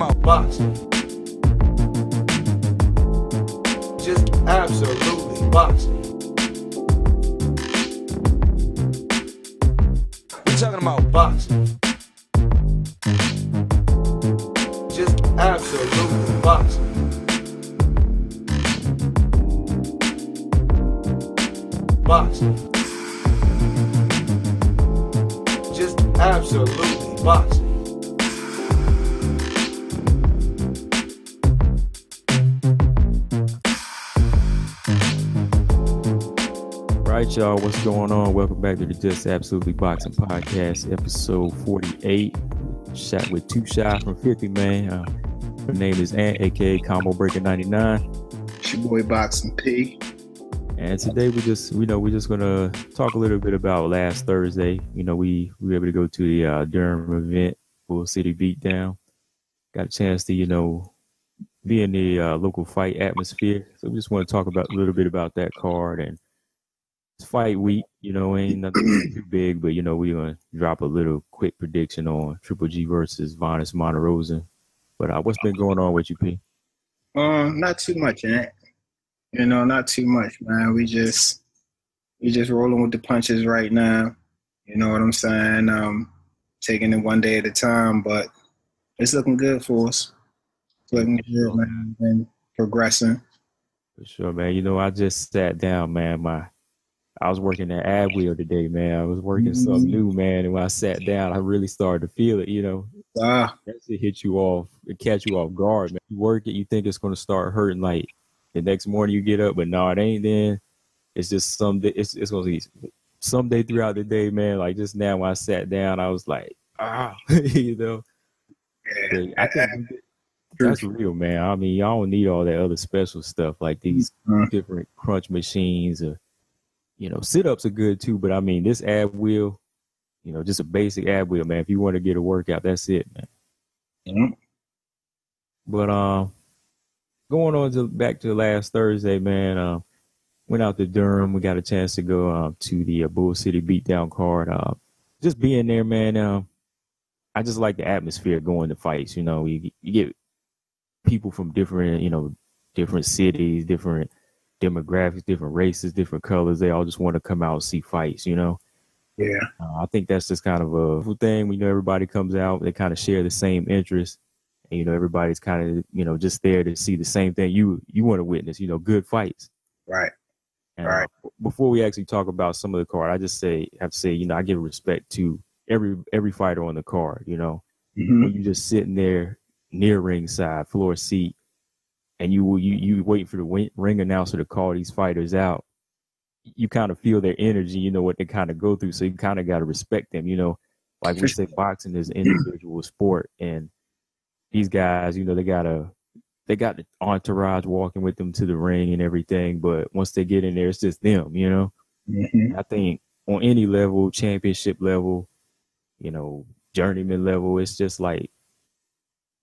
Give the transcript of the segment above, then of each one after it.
about boxing. Just absolutely boxing. We're talking about boxing. Just absolutely boxing. Boxing. Just absolutely boxing. Right, y'all, what's going on? Welcome back to the Just Absolutely Boxing Podcast, episode 48. Shot with Too Shy from 50, man. Her name is Ant, aka Combo Breaker 99. It's your boy Boxing P. And today we're just gonna talk a little bit about last Thursday. You know, we were able to go to the Durham event, Bullcity Beatdown. Got a chance to, be in the local fight atmosphere. So we just want to talk about a little bit about that card. And it's fight week, ain't nothing too big, but we're gonna drop a little quick prediction on Triple G versus Vanes Monterosa. But what's been going on with you, P? Not too much, Ant. Not too much, man. We just rolling with the punches right now. You know what I'm saying? Taking it one day at a time, but it's looking good for us. It's looking good, man. And progressing. For sure, man. I just sat down, man. I was working that ab wheel today, man. I was working something new, man. And when I sat down, I really started to feel it, That's it hit you off, it catch you off guard, man. You work it, you think it's going to start hurting like the next morning you get up, but no, it ain't then. It's just someday, it's going to be someday throughout the day, man. Like just now when I sat down, I was like, Yeah. I think that's real, man. I mean, y'all don't need all that other special stuff like these different crunch machines or, sit-ups are good too, but I mean, this ab wheel, just a basic ab wheel, man. If you want to get a workout, that's it, man. Mm-hmm. But going on back to last Thursday, man. Went out to Durham. We got a chance to go to the Bullcity Beatdown card. Just being there, man. I just like the atmosphere going to fights. You get people from different, different cities, different demographics, different races, different colors. They all just want to come out and see fights, Yeah. I think that's just kind of a thing. We know everybody comes out, they kind of share the same interests. And, everybody's kind of, just there to see the same thing you want to witness, good fights. Right. And, right. Before we actually talk about some of the card, I just have to say, I give respect to every fighter on the card, Mm-hmm. when you just sitting there near ringside, floor seat, and you wait for the ring announcer to call these fighters out. You kind of feel their energy, what they kind of go through. So you kind of got to respect them, like we say, boxing is an individual sport, and these guys, they got the entourage walking with them to the ring and everything. But once they get in there, it's just them, Mm-hmm. I think on any level, championship level, journeyman level, it's just like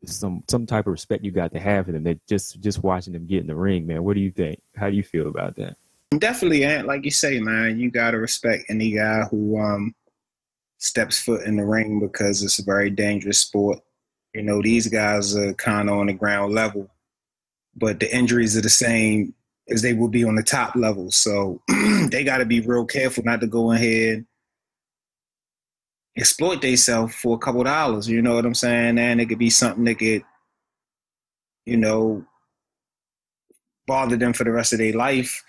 some type of respect you got to have for them. That just watching them get in the ring, man. What do you think? How do you feel about that? Definitely, Ant. Like you say, man, you got to respect any guy who steps foot in the ring because it's a very dangerous sport. These guys are kind of on the ground level, but the injuries are the same as they will be on the top level. So they got to be real careful not to go ahead exploit themselves for a couple $. You know what I'm saying? And it could be something that could, bother them for the rest of their life.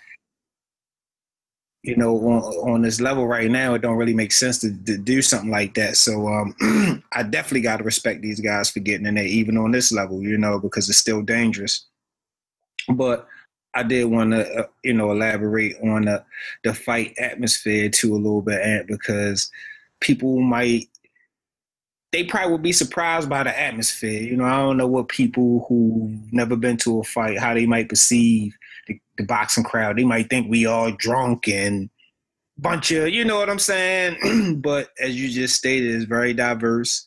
On this level right now, it don't really make sense to do something like that. So I definitely got to respect these guys for getting in there, even on this level, because it's still dangerous. But I did want to, elaborate on the fight atmosphere too a little bit, Ant, because people they probably would be surprised by the atmosphere. I don't know what people who've never been to a fight, how they might perceive the boxing crowd. They might think we all drunk and bunch of, you know what I'm saying? But as you just stated, it's very diverse.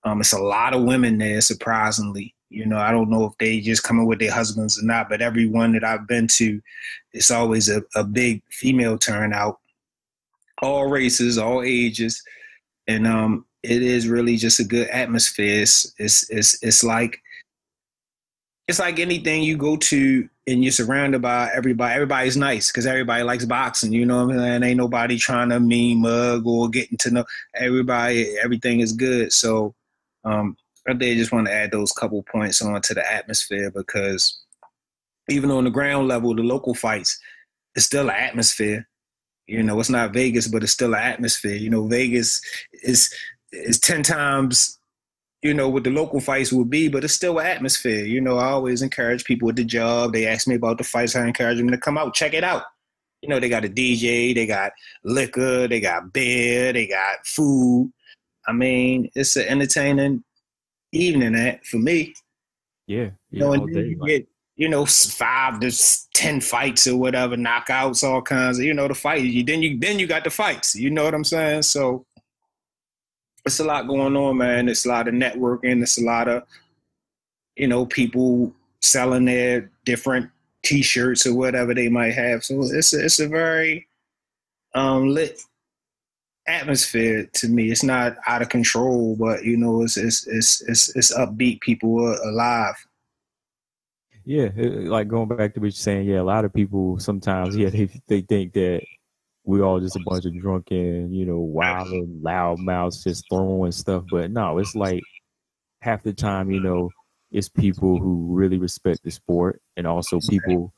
It's a lot of women there, surprisingly. I don't know if they just coming with their husbands or not, but everyone that I've been to, it's always a big female turnout. All races, all ages. And it is really just a good atmosphere. It's like anything you go to and you're surrounded by everybody. Everybody's nice because everybody likes boxing. You know what I'm saying? Ain't nobody trying to mean mug or getting to know everybody. Everything is good. So I did just want to add those couple points onto the atmosphere, because even on the ground level, the local fights, it's still an atmosphere. You know, it's not Vegas, but it's still an atmosphere. You know, Vegas is 10 times, you know, what the local fights would be, but it's still an atmosphere. You know, I always encourage people at the job. They ask me about the fights. I encourage them to come out, check it out. You know, they got a DJ, they got liquor, they got beer, they got food. I mean, it's an entertaining evening for me. Yeah, You know, all and then day. you get, you know, 5 to 10 fights or whatever, knockouts, all kinds of, you know, the fight. Then you got the fights. You know what I'm saying? So it's a lot going on, man. It's a lot of networking. It's a lot of, you know, people selling their different T-shirts or whatever they might have. So it's a very lit atmosphere to me. It's not out of control, but you know, it's upbeat. People are alive. Yeah, like going back to what you're saying, yeah, a lot of people sometimes, yeah, they think that we all just a bunch of drunken, you know, wild and loud mouths just throwing stuff. But no, it's like half the time, you know, it's people who really respect the sport, and also people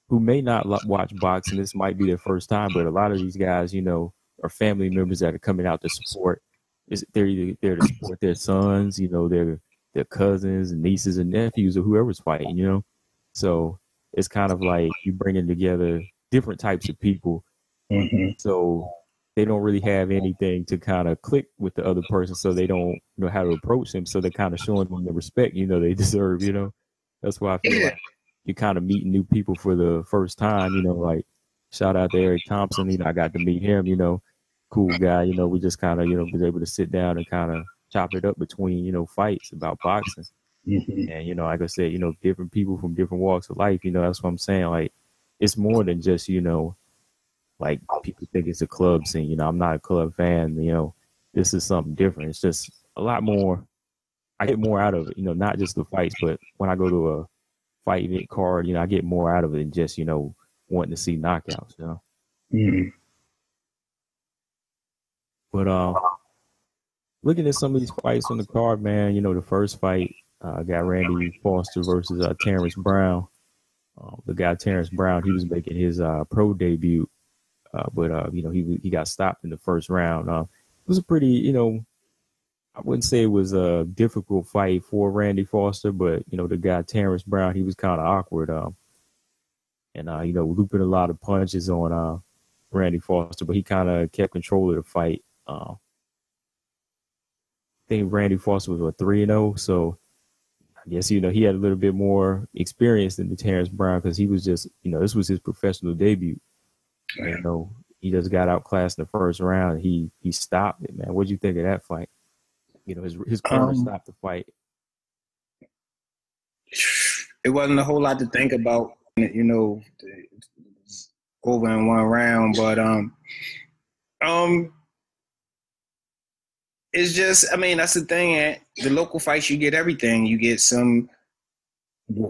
who may not watch boxing. This might be their first time, but a lot of these guys, you know, are family members that are coming out to support. They're either there to support their sons, you know, their cousins and nieces and nephews or whoever's fighting, you know. So it's kind of like you bringing together different types of people. Mm-hmm. So they don't really have anything to kind of click with the other person, so they don't know how to approach them. So they're kind of showing them the respect, you know, they deserve, you know. That's why I feel like you're kind of meeting new people for the first time, you know, like shout out to Eric Thompson, you know, I got to meet him, you know, cool guy, you know, we just kind of, you know, was able to sit down and kind of chop it up between, you know, fights about boxing. Mm-hmm. And, you know, like I said, you know, different people from different walks of life, you know, that's what I'm saying. Like, it's more than just, you know, like people think it's a club scene. You know, I'm not a club fan, you know, this is something different. It's just a lot more. I get more out of it, you know, not just the fights, but when I go to a fight event card, you know, I get more out of it than just, you know, wanting to see knockouts, you know. Mm-hmm. But looking at some of these fights on the card, man, you know, the first fight got Randy Foster versus Terrence Brown. The guy Terrence Brown, he was making his pro debut, but you know, he got stopped in the first round. It was a pretty, you know, I wouldn't say it was a difficult fight for Randy Foster, but you know, the guy Terrence Brown, he was kind of awkward, and you know, looping a lot of punches on Randy Foster, but he kind of kept control of the fight. I think Randy Foster was 3-0, so I guess, you know, he had a little bit more experience than the Terrence Brown, because he was just, you know, this was his professional debut. And, you know, he just got outclassed in the first round. He stopped it, man. What'd you think of that fight? You know, his corner stopped the fight. It wasn't a whole lot to think about, you know, over in one round, but it's just, I mean, that's the thing. At the local fights, you get everything. You get some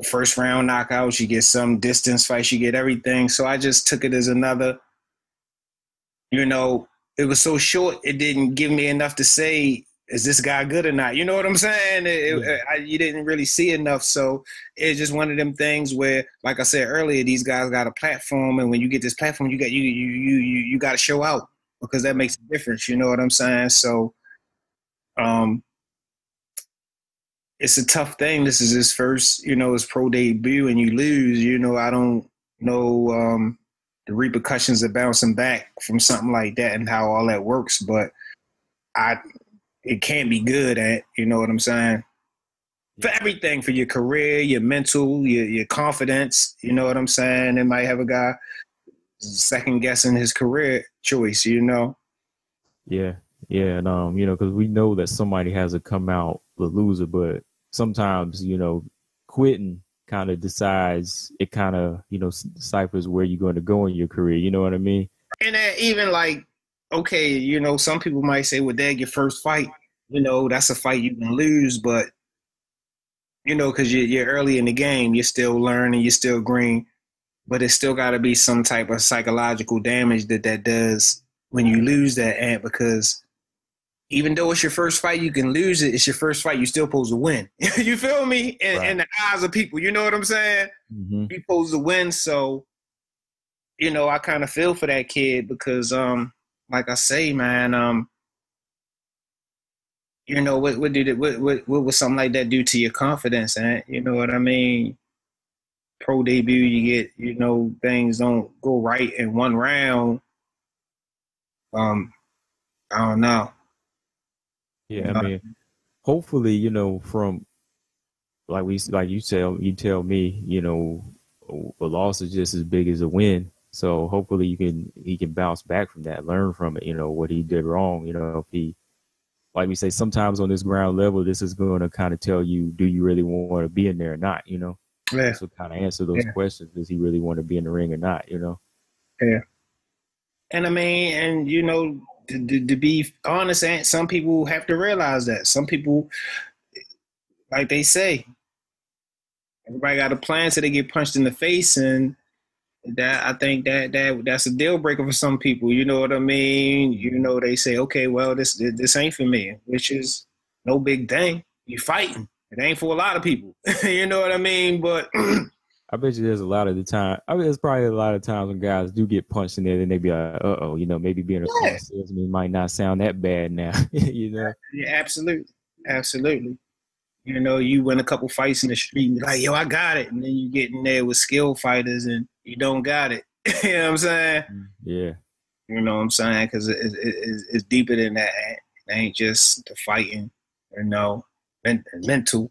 first round knockouts, you get some distance fights, you get everything. So I just took it as another, you know, it was so short, it didn't give me enough to say, is this guy good or not? You know what I'm saying? You didn't really see enough. So it's just one of them things where, like I said earlier, these guys got a platform, and when you get this platform, you got to show out, because that makes a difference. You know what I'm saying? So it's a tough thing. This is his first, you know, his pro debut, and you lose. You know, I don't know the repercussions of bouncing back from something like that and how all that works, but it can't be good at, you know what I'm saying? For everything, for your career, your mental, your confidence, you know what I'm saying? It might have a guy second guessing his career choice, you know? Yeah. Yeah. And, you know, because we know that somebody has to come out the loser, but sometimes, you know, quitting kind of decides, it kind of, you know, deciphers where you're going to go in your career. You know what I mean? And even like, okay, you know, some people might say, well, Dad, your first fight, that's a fight you can lose, but because you're early in the game, you're still learning, you're still green, but it's still got to be some type of psychological damage that does when you lose that ant, because even though it's your first fight, you can lose it. It's your first fight. You're still supposed to win. You feel me? In the eyes of people, you know what I'm saying? Mm-hmm. You're supposed to win. So, I kind of feel for that kid because, like I say, man, what did it? What would something like that do to your confidence? And you know what I mean? Pro debut, you get, things don't go right in one round. I don't know. Yeah, I mean, hopefully, from like you tell me, a loss is just as big as a win. So hopefully he can bounce back from that, learn from it, what he did wrong. If he, like we say, sometimes on this ground level, this is going to kind of tell you, do you really want to be in there or not? Yeah. This will kind of answer those questions. Does he really want to be in the ring or not? Yeah. And I mean, and to be honest, some people have to realize that. Some people, like they say, everybody got a plan so they get punched in the face, and that I think that's a deal breaker for some people. You know what I mean? They say, okay, well, this ain't for me, which is no big thing. You fighting. It ain't for a lot of people. You know what I mean? But I bet you there's a lot of the time. I mean, there's probably a lot of times when guys do get punched in there, then they be like, uh-oh, maybe being a car salesman might not sound that bad now, Yeah, absolutely. Absolutely. You win a couple fights in the street and be like, yo, I got it. And then you get in there with skilled fighters and you don't got it. You know what I'm saying? Yeah. You know what I'm saying? Because it's deeper than that. It ain't just the fighting, mental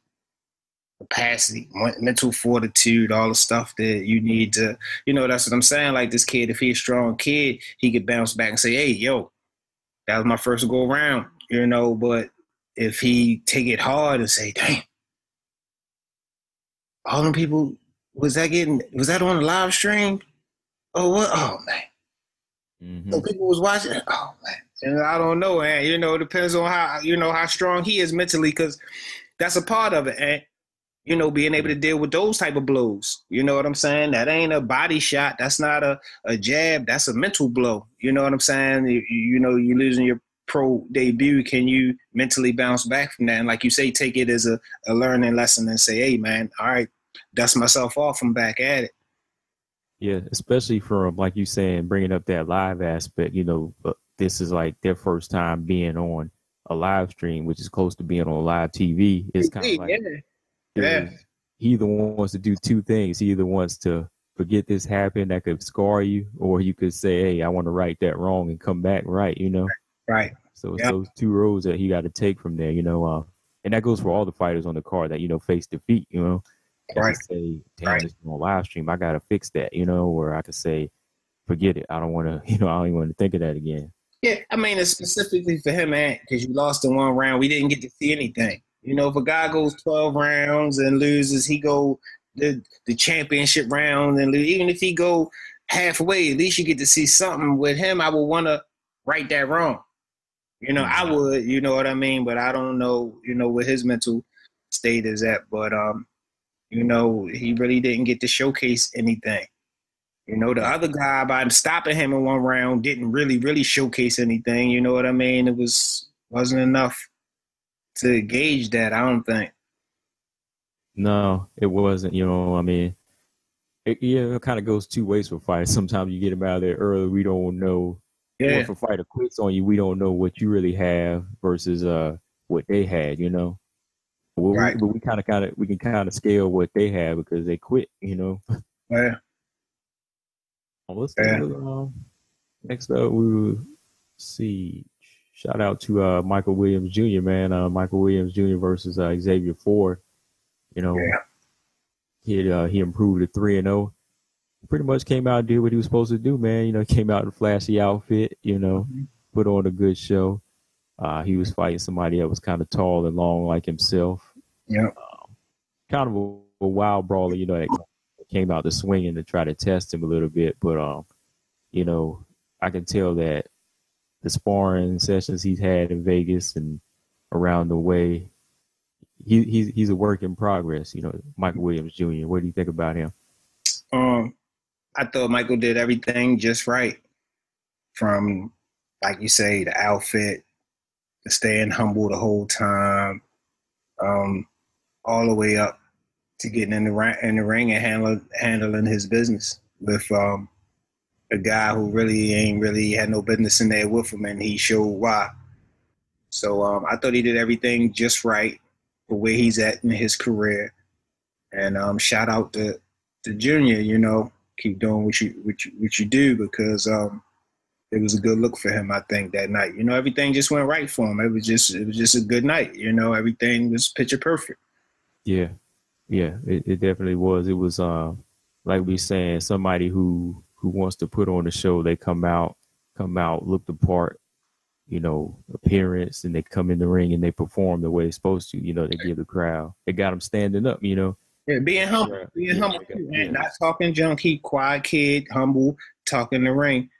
capacity, mental fortitude, all the stuff that you need to, that's what I'm saying. Like this kid, if he's a strong kid, he could bounce back and say, hey, yo, that was my first go around, but if he take it hard and say, dang, all them people, was that on the live stream? Oh, what? Oh, man. Mm-hmm. So people was watching. Oh, man. And I don't know, man. It depends on how strong he is mentally, because that's a part of it, and being able to deal with those type of blows. You know what I'm saying? That ain't a body shot. That's not a jab. That's a mental blow. You know what I'm saying? You're losing your pro debut. Can you mentally bounce back from that? And like you say, take it as a learning lesson and say, hey, man, all right, dust myself off. I'm back at it. Yeah, especially from, like you saying, bringing up that live aspect, this is like their first time being on a live stream, which is close to being on live TV. It's kind of like, he either wants to do two things. He either wants to forget this happened, that could scar you, or you could say, hey, I want to right that wrong and come back right, Right. So it's those two roads that he got to take from there, and that goes for all the fighters on the card that, face defeat, Right. Say, damn, this is on live stream, I got to fix that, or I could say, forget it. I don't want to, I don't even want to think of that again. Yeah, I mean, it's specifically for him, man, because you lost in one round. We didn't get to see anything. If a guy goes 12 rounds and loses, he go the championship round and lose. Even if he go halfway, at least you get to see something. With him, I would want to right that wrong. I would, you know what I mean? But I don't know, what his mental state is at. But, he really didn't get to showcase anything. The other guy, by stopping him in one round, didn't really showcase anything. You know what I mean? It wasn't enough to gauge that, I don't think. No, it wasn't. I mean, it kind of goes two ways for fighters. Sometimes you get them out of there early. We don't know. Yeah. If a fighter quits on you, we don't know what you really have versus what they had. Right. But we can kind of scale what they have because they quit. Yeah. Next up, we will see. Shout out to Michael Williams Jr., man. Michael Williams Jr. versus Xavier Ford. He improved to 3-0. Pretty much came out and did what he was supposed to do, man. Came out in a flashy outfit, put on a good show. He was fighting somebody that was kind of tall and long like himself. Yeah. Kind of a wild brawler, that came out to swinging to try to test him a little bit. But, I can tell that the sparring sessions he's had in Vegas and around the way. He's a work in progress. You know, Michael Williams Jr. What do you think about him? I thought Michael did everything just right, from, like you say, the outfit, the staying humble the whole time, all the way up to getting in the ring and handling his business with a guy who ain't really had no business in there with him, and he showed why. So I thought he did everything just right for where he's at in his career. And shout out to Junior, you know, keep doing what you do, because it was a good look for him, I think, that night. You know, everything just went right for him. It was just a good night. You know, everything was picture perfect. Yeah, it definitely was. It was like we saying, somebody who wants to put on a show. They come out, look the part, you know, appearance, and they come in the ring and they perform the way it's supposed to. You know, they give the crowd. They got them standing up. You know. Yeah, being humble, not talking junk. He quiet kid, humble, talking the ring,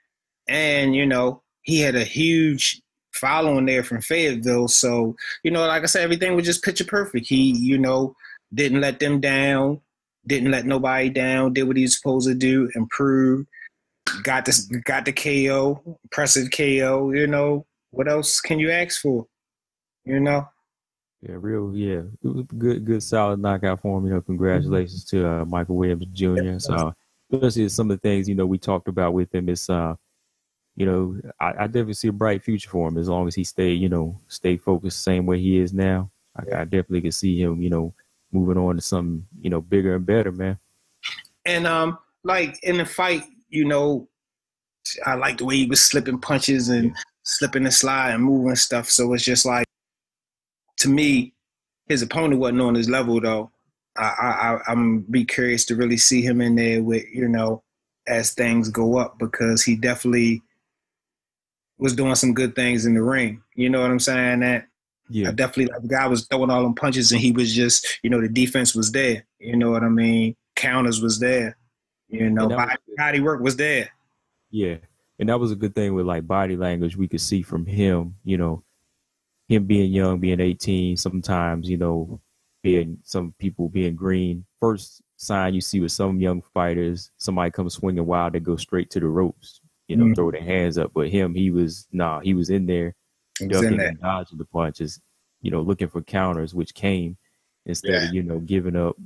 and you know he had a huge following there from Fayetteville. So you know, like I said, everything was just picture perfect. He, you know, didn't let them down, didn't let nobody down. Did what he was supposed to do, improved. Got the KO, impressive KO. You know, what else can you ask for? You know. Yeah, it was a good, solid knockout for him. You know, congratulations to Michael Williams Jr. So, especially some of the things, you know, we talked about with him is, you know, I definitely see a bright future for him as long as he stay focused the same way he is now. I definitely can see him, you know, moving on to something, you know, bigger and better, man. And like in the fight, you know, I like the way he was slipping punches and slipping and slide and moving stuff. So it's just like, to me, his opponent wasn't on his level, though. I'm be curious to really see him in there with, you know, as things go up, because he definitely was doing some good things in the ring. You know what I'm saying? That I definitely, like, the guy was throwing all them punches and he was just, you know, the defense was there. You know what I mean? Counters was there. You know, body work was there. Yeah, and that was a good thing with, like, body language we could see from him, you know, him being young, being 18, sometimes, you know, some people being green. First sign you see with some young fighters, somebody comes swinging wild, they go straight to the ropes, you know, throw their hands up. But him, he was in there, ducking and dodging the punches, you know, looking for counters, which came instead of, you know, giving up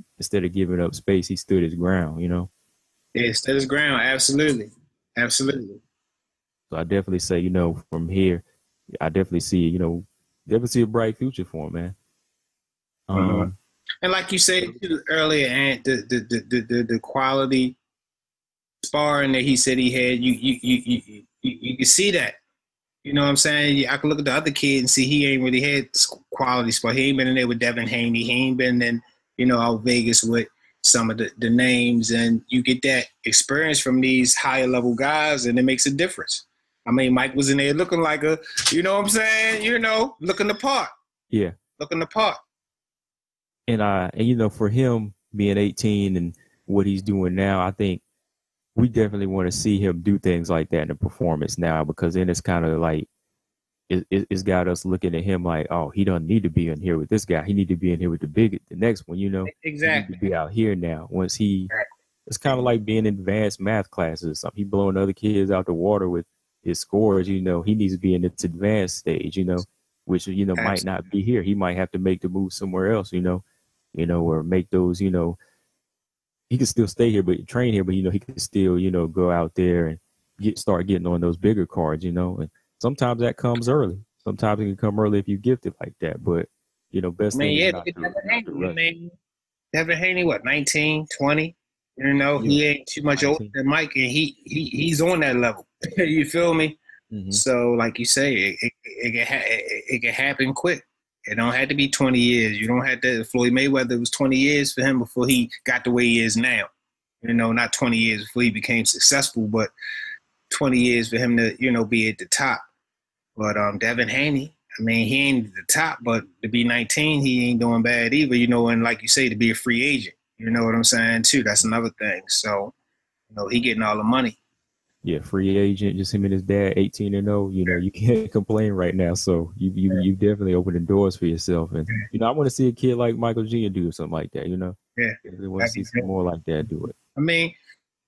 space. He stood his ground, you know. Yeah, stood his ground. Absolutely. So I definitely say, you know, from here, I definitely see, you know, a bright future for him, man. And like you said earlier, and the quality sparring that he said he had, you can see that. You know what I'm saying? I can look at the other kid and see he ain't really had quality spar. He ain't been in there with Devin Haney. He ain't been in, you know, out Vegas with some of the names, and you get that experience from these higher level guys, and it makes a difference. I mean, Mike was in there looking like a, you know what I'm saying? You know, looking the part. Yeah. Looking the part. And you know, for him being 18 and what he's doing now, I think we definitely want to see him do things like that in the performance now, because then it's kind of like, it's got us looking at him like, oh, he doesn't need to be in here with this guy. He need to be in here with the next one, you know? Exactly. He need to be out here now. It's kind of like being in advanced math classes or something. He blowing other kids out the water with his scores, you know. He needs to be in its advanced stage, you know, which, you know, might not be here. He might have to make the move somewhere else, you know, or make those, you know, he can still stay here, but train here, but, you know, he can still, you know, go out there and start getting on those bigger cards, you know. And sometimes that comes early. Sometimes it can come early if you gift it like that. But, you know, best thing is not to rush. Devin Haney, what, 19, 20? You know, he ain't too much 19. Older than Mike, and he's on that level. You feel me? Mm-hmm. So, like you say, it can happen quick. It don't have to be 20 years. You don't have to. Floyd Mayweather, it was 20 years for him before he got the way he is now. You know, not 20 years before he became successful, but 20 years for him to, you know, be at the top. But Devin Haney, I mean, he ain't at the top, but to be 19, he ain't doing bad either, you know, and like you say, to be a free agent. You know what I'm saying, too? That's another thing. So, you know, he getting all the money. Yeah, free agent, just him and his dad, 18-0. You know, you can't complain right now. So you definitely open the doors for yourself. And you know, I want to see a kid like Michael G do something like that. You know, Yeah. I want to see some more like that do it. I mean,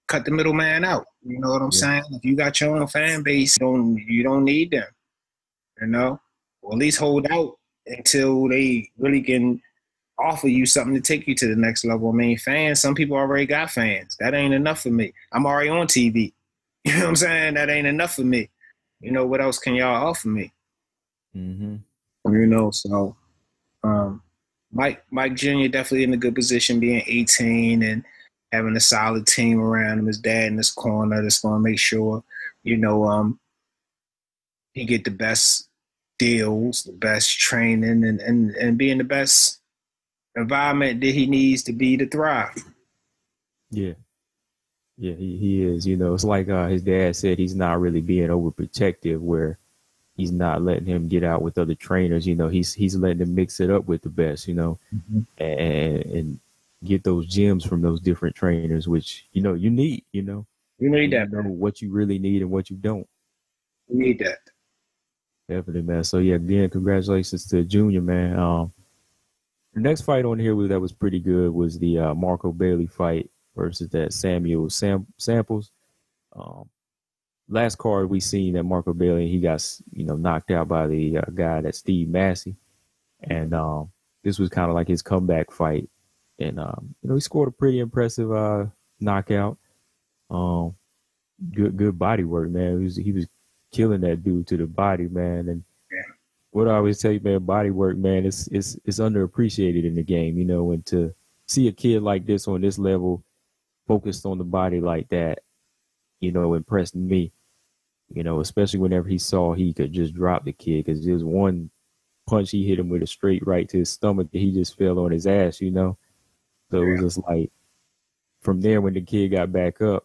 cut the middleman out. You know what I'm Yeah. saying? If you got your own fan base, you don't need them. You know, or at least hold out until they really can offer you something to take you to the next level. I mean, fans, some people already got fans. That ain't enough for me. I'm already on TV. You know what I'm saying? That ain't enough for me. You know, what else can y'all offer me? Mm-hmm. You know, so Mike Jr. definitely in a good position being 18 and having a solid team around him, his dad in his corner that's going to make sure, you know, he get the best deals, the best training, and be in the best environment that he needs to be to thrive. Yeah. Yeah, he is. You know, it's like his dad said, he's not really being overprotective where he's not letting him get out with other trainers. You know, he's letting him mix it up with the best, you know, and get those gems from those different trainers, which, you know, you need, you know. You need that. You know what you really need and what you don't. You need that. Definitely, man. So, yeah, again, congratulations to Junior, man. The next fight on here that was pretty good was the Marco Bailey fight versus that Samuel Samples. Last card we seen that Marco Bailey, he got, you know, knocked out by the guy that Steve Massey. And this was kind of like his comeback fight. And, you know, he scored a pretty impressive knockout. Good body work, man. He was killing that dude to the body, man. And what I always tell you, man, body work, man, it's underappreciated in the game, you know, and to see a kid like this on this level focused on the body like that, you know, impressed me, you know, especially whenever he saw he could just drop the kid, because there's one punch he hit him with a straight right to his stomach that he just fell on his ass, you know. So it was just like, from there, when the kid got back up,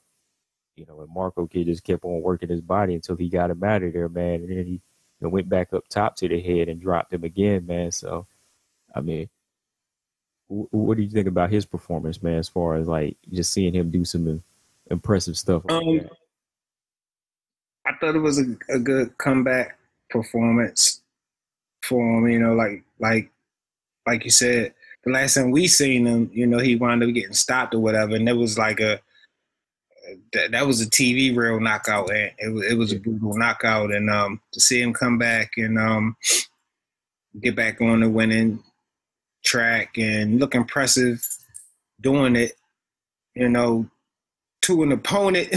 you know, and Marco kid just kept on working his body until he got him out of there, man. And then he went back up top to the head and dropped him again, man. So, I mean, what do you think about his performance, man, as far as like just seeing him do some impressive stuff like that? I thought it was a good comeback performance for him, you know, like you said, the last time we seen him, you know, he wound up getting stopped or whatever, and it was like that was a TV real knockout, and it was a brutal knockout, and to see him come back and get back on the winning track and look impressive doing it, you know, to an opponent,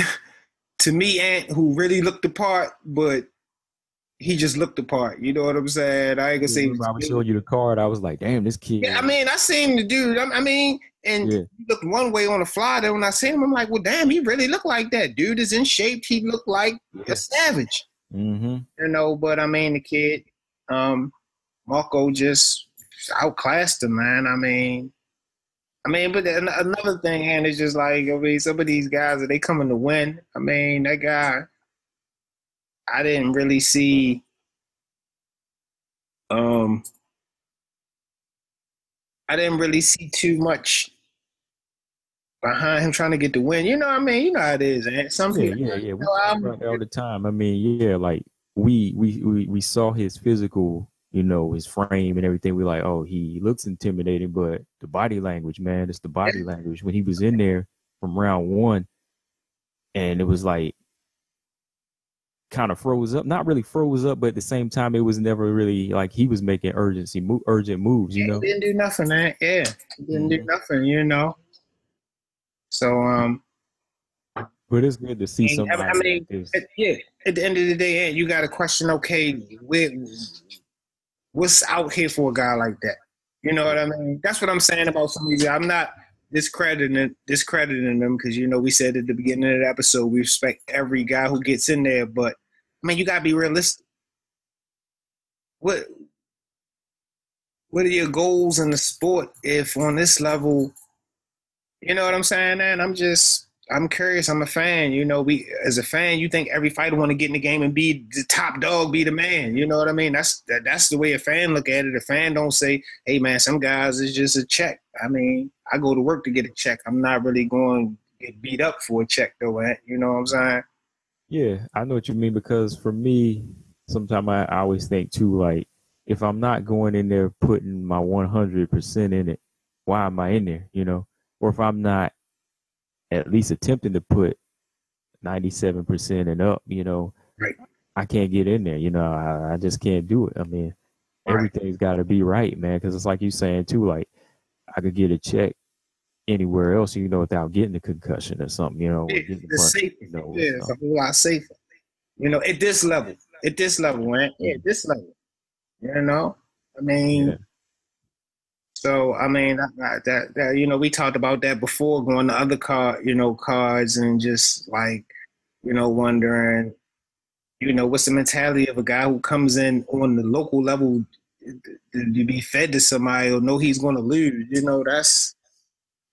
to me, Ant, who really looked the part, but he just looked the part. You know what I'm saying? I ain't gonna say. I was showing you the card. I was like, damn, this kid. Yeah, I mean, I seen the dude. I mean, and he looked one way on the fly. Then when I seen him, I'm like, well, damn, he really looked like that. Dude is in shape. He looked like a savage. Mm-hmm. You know, but I mean, the kid, Marco just outclassed him, man. I mean, but another thing, and it's just like, I mean, some of these guys, are they coming to win? I mean, that guy, I didn't really see. I didn't really see too much behind him trying to get the win. You know what I mean? You know how it is, and some people. Yeah. We talk about that all the time. I mean, yeah, like we saw his physical, you know, his frame and everything. We like, oh, he looks intimidating, but the body language, man, it's the body language. When he was in there from round one, and it was like kind of froze up, not really froze up, but at the same time, it was never really like he was making urgent moves, you know. He didn't do nothing, man. Yeah, he didn't do nothing, you know. So, but it's good to see somebody. I mean, like at the end of the day, you got to question, okay, what's out here for a guy like that? You know what I mean? That's what I'm saying about some of these. I'm not discrediting them because, you know, we said at the beginning of the episode, we respect every guy who gets in there, but I mean, you got to be realistic. What are your goals in the sport if on this level, you know what I'm saying? And I'm curious. I'm a fan. You know, as a fan, you think every fighter want to get in the game and be the top dog, be the man. You know what I mean? That's the way a fan look at it. A fan don't say, hey, man, some guys is just a check. I mean, I go to work to get a check. I'm not really going to get beat up for a check, though. You know what I'm saying? Yeah, I know what you mean because for me, sometimes I always think too, like if I'm not going in there putting my 100% in it, why am I in there? Or if I'm not at least attempting to put 97% and up, Right. I can't get in there. I just can't do it. I mean, Right. everything's got to be right, man. Because it's like you saying too, like I could get a check anywhere else, without getting a concussion or something, or getting It's punched, safer. or Yeah, it's a something. whole lot safer. At this level. At this level, man. Yeah, at this level. You know? I Yeah, mean, so I mean that we talked about that before going to other cards and just like, wondering, what's the mentality of a guy who comes in on the local level to be fed to somebody or know he's gonna lose. That's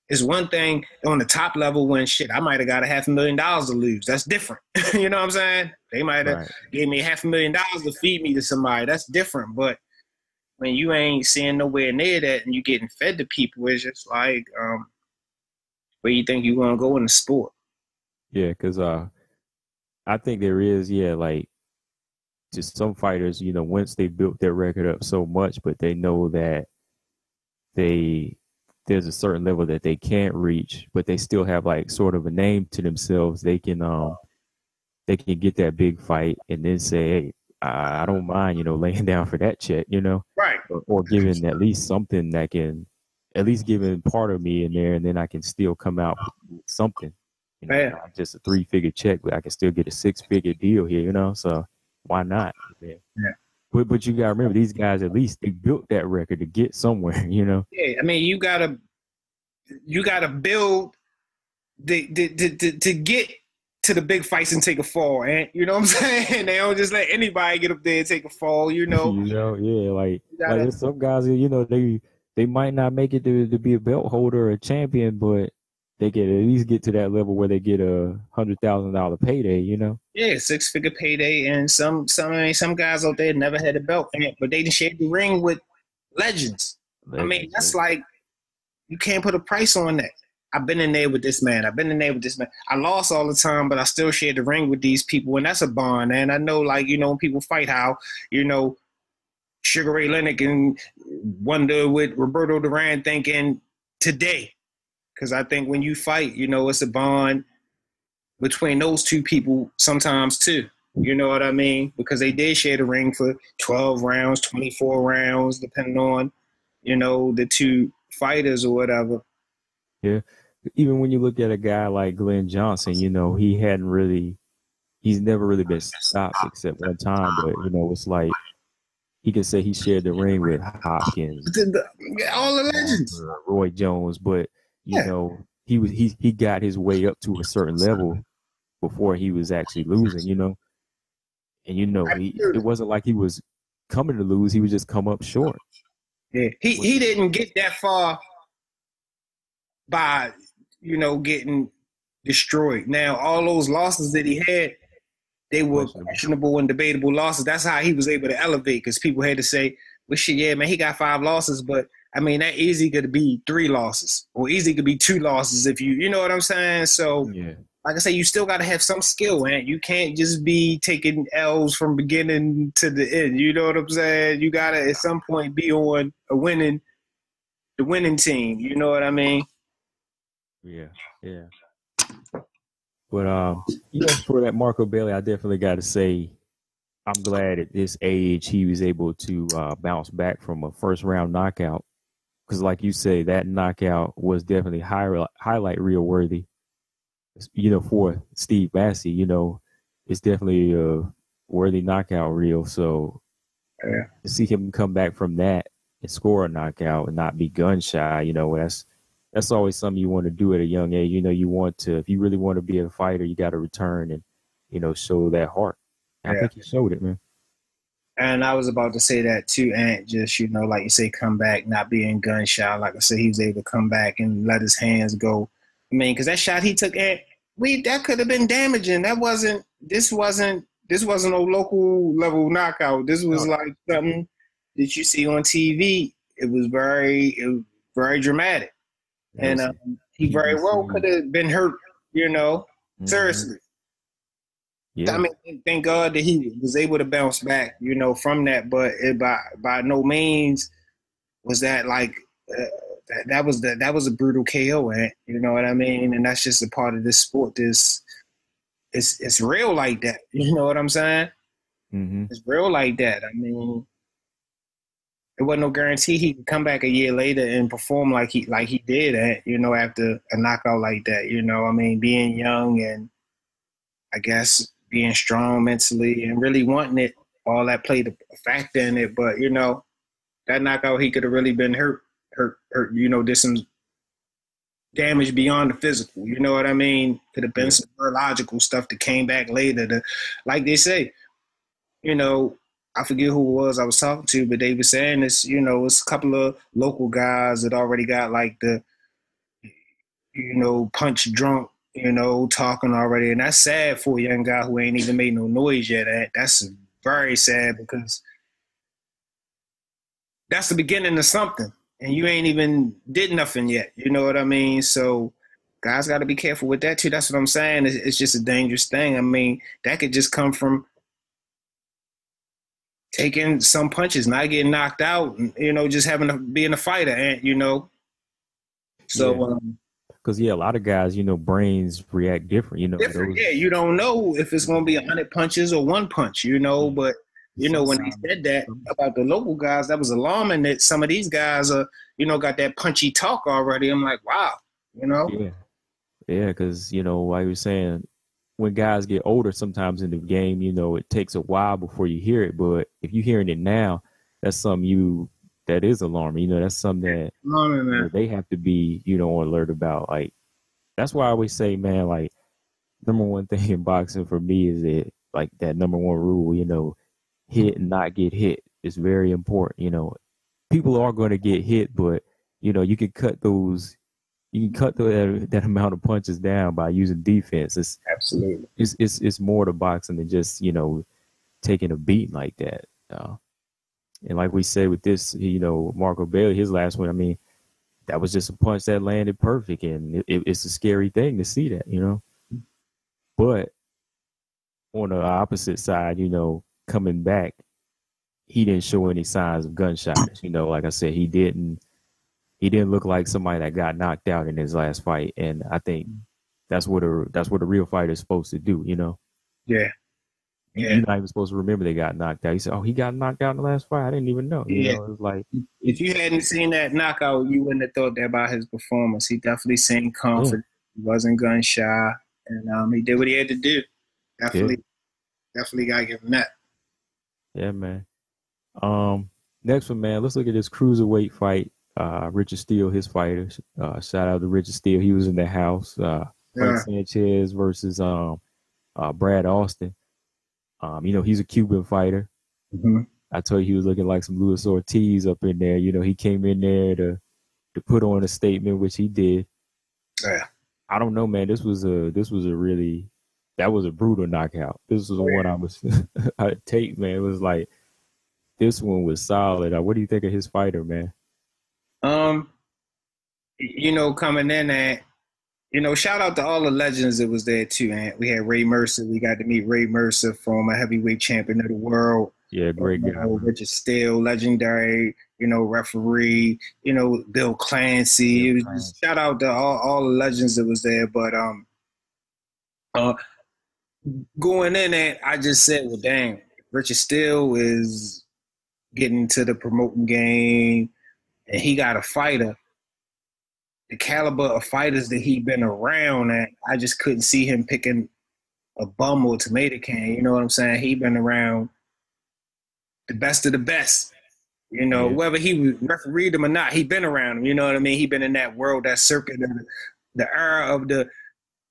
it's one thing on the top level when shit, I might have got $500,000 to lose. That's different. You know what I'm saying? They might have right. gave me $500,000 to feed me to somebody. That's different. But when you ain't seeing nowhere near that and you getting fed to people, it's just like, where you think you gonna go in the sport? Yeah, because I think there is, yeah, like just some fighters, once they built their record up so much, but they know that they there's a certain level that they can't reach, but they still have like sort of a name to themselves. They can get that big fight and then say, hey, I don't mind, laying down for that check, Right. or giving at least something that can at least giving part of me in there, and then I can still come out with something, Yeah. not just a 3-figure check, but I can still get a 6-figure deal here, So why not? Yeah. Yeah. But you gotta remember these guys at least they built that record to get somewhere, Yeah. I mean, you gotta build to get to the big fights and take a fall, and you know what I'm saying? They don't just let anybody get up there and take a fall, Yeah, like You like gotta, there's some guys that, they might not make it to be a belt holder or a champion, but they can at least get to that level where they get a $100,000 payday. yeah, 6-figure payday, and some guys out there never had a belt, but they shared the ring with legends. I mean, Legends, that's like you can't put a price on that. I've been in there with this man. I've been in there with this man. I lost all the time, but I still shared the ring with these people, and that's a bond. And I know, like, when people fight, how you know Sugar Ray Leonard and wonder what Roberto Duran thinking today. Because I think when you fight, it's a bond between those two people sometimes too. You know what I mean? Because they did share the ring for 12 rounds, 24 rounds, depending on, the two fighters or whatever. yeah. Even when you look at a guy like Glenn Johnson, he's never really been stopped except one time, but it's like he can say he shared the ring with Hopkins, All the legends. Walker, Roy Jones, but Yeah. he got his way up to a certain level before he was actually losing. And it wasn't like he was coming to lose; he was just come up short. Yeah. He didn't get that far by, getting destroyed. Now, all those losses that he had, they were questionable and debatable losses. That's how he was able to elevate, because people had to say, well, shit, yeah, man, he got 5 losses, but I mean, that easy could be 3 losses or easy could be 2 losses if you know what I'm saying? So, Yeah, like I say, you still got to have some skill, man. You can't just be taking L's from beginning to the end. You know what I'm saying? You got to, at some point, be on the winning team. You know what I mean? yeah, yeah. But for that Marco Bailey, I definitely got to say I'm glad at this age he was able to bounce back from a first round knockout. Because, like you say, that knockout was definitely highlight reel worthy. For Steve Massey, it's definitely a worthy knockout reel. So Yeah. to see him come back from that and score a knockout and not be gun shy, that's always something you want to do at a young age. You want to, if you really want to be a fighter, you got to return and show that heart. I think he showed it, man. And I was about to say that too, Ant. Just like you say, come back, not being gun shy. Like I said, he was able to come back and let his hands go. I mean, because that shot he took, Ant, that could have been damaging. This wasn't no local level knockout. This was like something that you see on TV. It was very dramatic, and he very well could have been hurt. Mm-hmm. Seriously. I Yeah. mean, thank God that he was able to bounce back, you know, from that. But it by no means was that like that was a brutal KO, and you know what I mean. And that's just a part of this sport. It's real like that. You know what I'm saying? Mm-hmm. It's real like that. I mean, it wasn't no guarantee he could come back a year later and perform like he did, you know, after a knockout like that. You know, I mean, being young and I guess being strong mentally and really wanting it, all that played a factor in it. But you know, that knockout he could have really been hurt. You know, did some damage beyond the physical. You know what I mean? Could have been Yeah. some neurological stuff that came back later. Like they say, you know, I forget who it was I was talking to, but they were saying this, you know, it's a couple of local guys that already got like the, you know, punch drunk, you know, talking already. And that's sad for a young guy who ain't even made no noise yet. That's very sad because that's the beginning of something. And you ain't even did nothing yet. You know what I mean? So guys got to be careful with that too. That's what I'm saying. It's just a dangerous thing. I mean, that could just come from taking some punches, not getting knocked out, and, you know, just having to being a fighter, and you know. So Yeah. Because a lot of guys, you know, brains react different. You know, different, those, yeah. You don't know if it's gonna be 100 punches or one punch, you know. But you know, when they said that about the local guys, that was alarming. That some of these guys are, you know, got that punchy talk already. I'm like, wow, you know. Yeah, because you know, like you were saying, when guys get older, sometimes in the game, you know, it takes a while before you hear it. But if you're hearing it now, that's something that is alarming. You know, that's something that Alarming, you know, man. they have to be, you know, on alert about. Like that's why I always say, man, like number one thing in boxing for me is that like that number one rule, you know, hit and not get hit is very important. You know, people are going to get hit, but you know, you can cut that amount of punches down by using defense. Absolutely. It's more to boxing than just, you know, taking a beat like that. And like we said with this, you know, Marco Bailey, his last one, I mean, that was just a punch that landed perfect, and it's a scary thing to see that, you know. But on the opposite side, you know, coming back, he didn't show any signs of gunshots. You know, like I said, he didn't look like somebody that got knocked out in his last fight, and I think that's what a real fighter is supposed to do. You know, Yeah. Yeah. you're not even supposed to remember they got knocked out. You said, "Oh, he got knocked out in the last fight. I didn't even know." You Yeah. know, it's like If you hadn't seen that knockout, you wouldn't have thought that about his performance. He definitely seemed confident. He wasn't gun shy, and he did what he had to do. Definitely, definitely got to give him that. Yeah, man. Next one, man. Let's look at this cruiserweight fight. Richard Steele, his fighter. Shout out to Richard Steele. He was in the house. Frank Sanchez versus Brad Austin. You know, he's a Cuban fighter. Mm-hmm. I told you he was looking like some Luis Ortiz up in there. You know, he came in there to put on a statement, which he did. Yeah. I don't know, man. That was a brutal knockout. This was the one I was I take, man. It was like this one was solid. What do you think of his fighter, man? You know, coming in at, you know, shout out to all the legends that was there too, man. We had Ray Mercer. We got to meet Ray Mercer, former heavyweight champion of the world. Yeah, great guy. Richard Steele, legendary, you know, referee, you know, Bill Clancy. Shout out to all the legends that was there. But going in at, I just said, well, dang, Richard Steele is getting to the promoting game, and he got a fighter. The caliber of fighters that he'd been around, and I just couldn't see him picking a bum or a tomato can. You know what I'm saying? He'd been around the best of the best. You know, whether he refereed them or not, he'd been around them. You know what I mean? He'd been in that world, that circuit, the era of the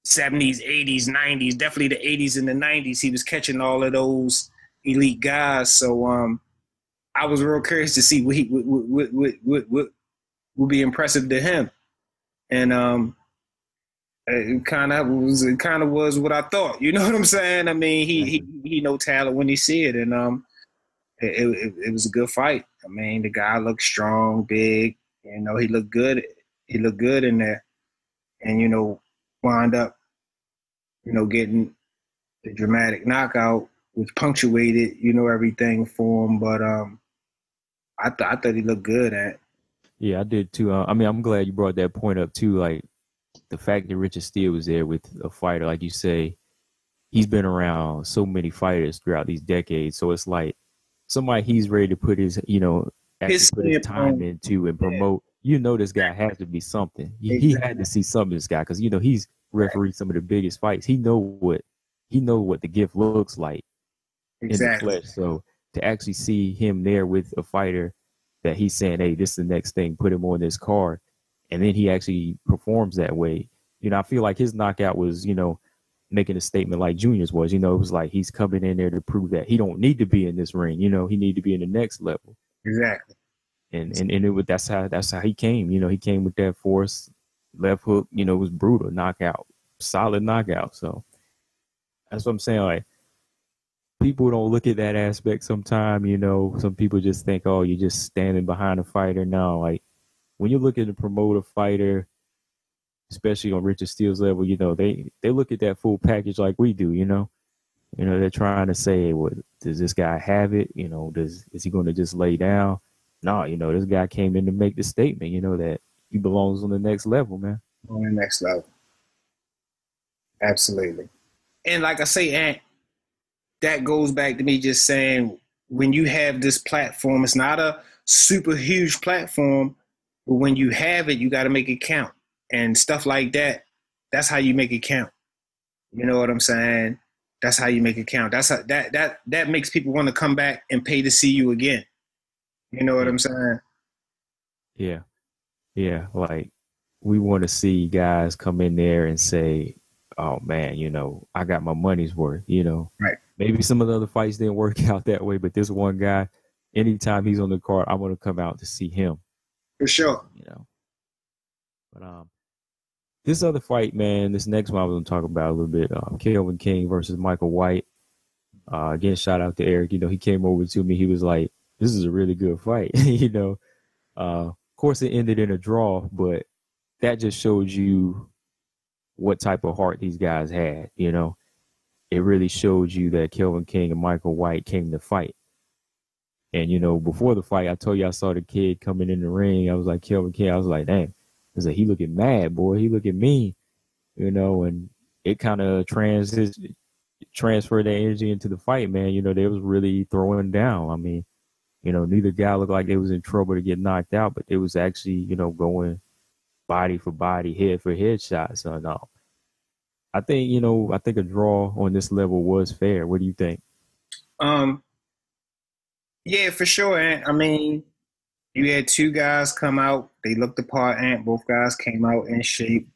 70s, 80s, 90s, definitely the 80s and the 90s. He was catching all of those elite guys. So I was real curious to see what would be impressive to him. And it kind of was what I thought. You know what I'm saying? I mean, he no talent when he see it, and it was a good fight. I mean, the guy looked strong, big. You know, he looked good. He looked good in there, and you know, wound up, you know, getting the dramatic knockout, which punctuated, everything for him. But I thought he looked good at. Yeah, I did too. I mean, I'm glad you brought that point up too. Like the fact that Richard Steele was there with a fighter, like you say, he's been around so many fighters throughout these decades. So it's like somebody he's ready to put his, actually put his time into and promote. This guy has to be something. He had to see something in this guy because he's refereed some of the biggest fights. He know what the gift looks like in the flesh. So to actually see him there with a fighter that he's saying, hey, this is the next thing, put him on this card, and then he actually performs that way. I feel like his knockout was, making a statement like Junior's was. It was like he's coming in there to prove that he don't need to be in this ring. He need to be in the next level. Exactly. And that's how he came. He came with that force, left hook. It was brutal knockout, solid knockout. So that's what I'm saying. Like people don't look at that aspect sometimes. Some people just think, oh, you're just standing behind a fighter. No, like when you look at the promoter fighter, especially on Richard Steele's level, they look at that full package like we do. They're trying to say, well, does this guy have it? Is he going to just lay down? No, this guy came in to make the statement, that he belongs on the next level, man. On the next level. Absolutely. And like I say, Ant, that goes back to me just saying, when you have this platform, it's not a super huge platform, but when you have it, you got to make it count. And stuff like that, that's how you make it count. You know what I'm saying? That's how you make it count. That's how, that makes people want to come back and pay to see you again. You know what I'm saying? Yeah. Yeah. Like we want to see guys come in there and say, oh man, I got my money's worth, Right. Maybe some of the other fights didn't work out that way, but this one guy, anytime he's on the card, I want to come out to see him. For sure. But this other fight, man, this next one I was going to talk about a little bit, Kelvin King versus Michael White. Again, shout out to Eric. He came over to me. He was like, this is a really good fight. Of course, it ended in a draw, but that just shows you what type of heart these guys had. It really showed you that Kelvin King and Michael White came to fight. And, before the fight, I told you I saw the kid coming in the ring. I was like, Kelvin King, I was like, damn. I was like, he looking mad, boy. He looking mean, and it kind of transferred that energy into the fight, man. They was really throwing down. I mean, neither guy looked like they was in trouble to get knocked out, but it was actually, going body for body, head for head shots. So no, I think, a draw on this level was fair. What do you think? Yeah, for sure. And I mean, you had two guys come out. They looked the part, and both guys came out in shape,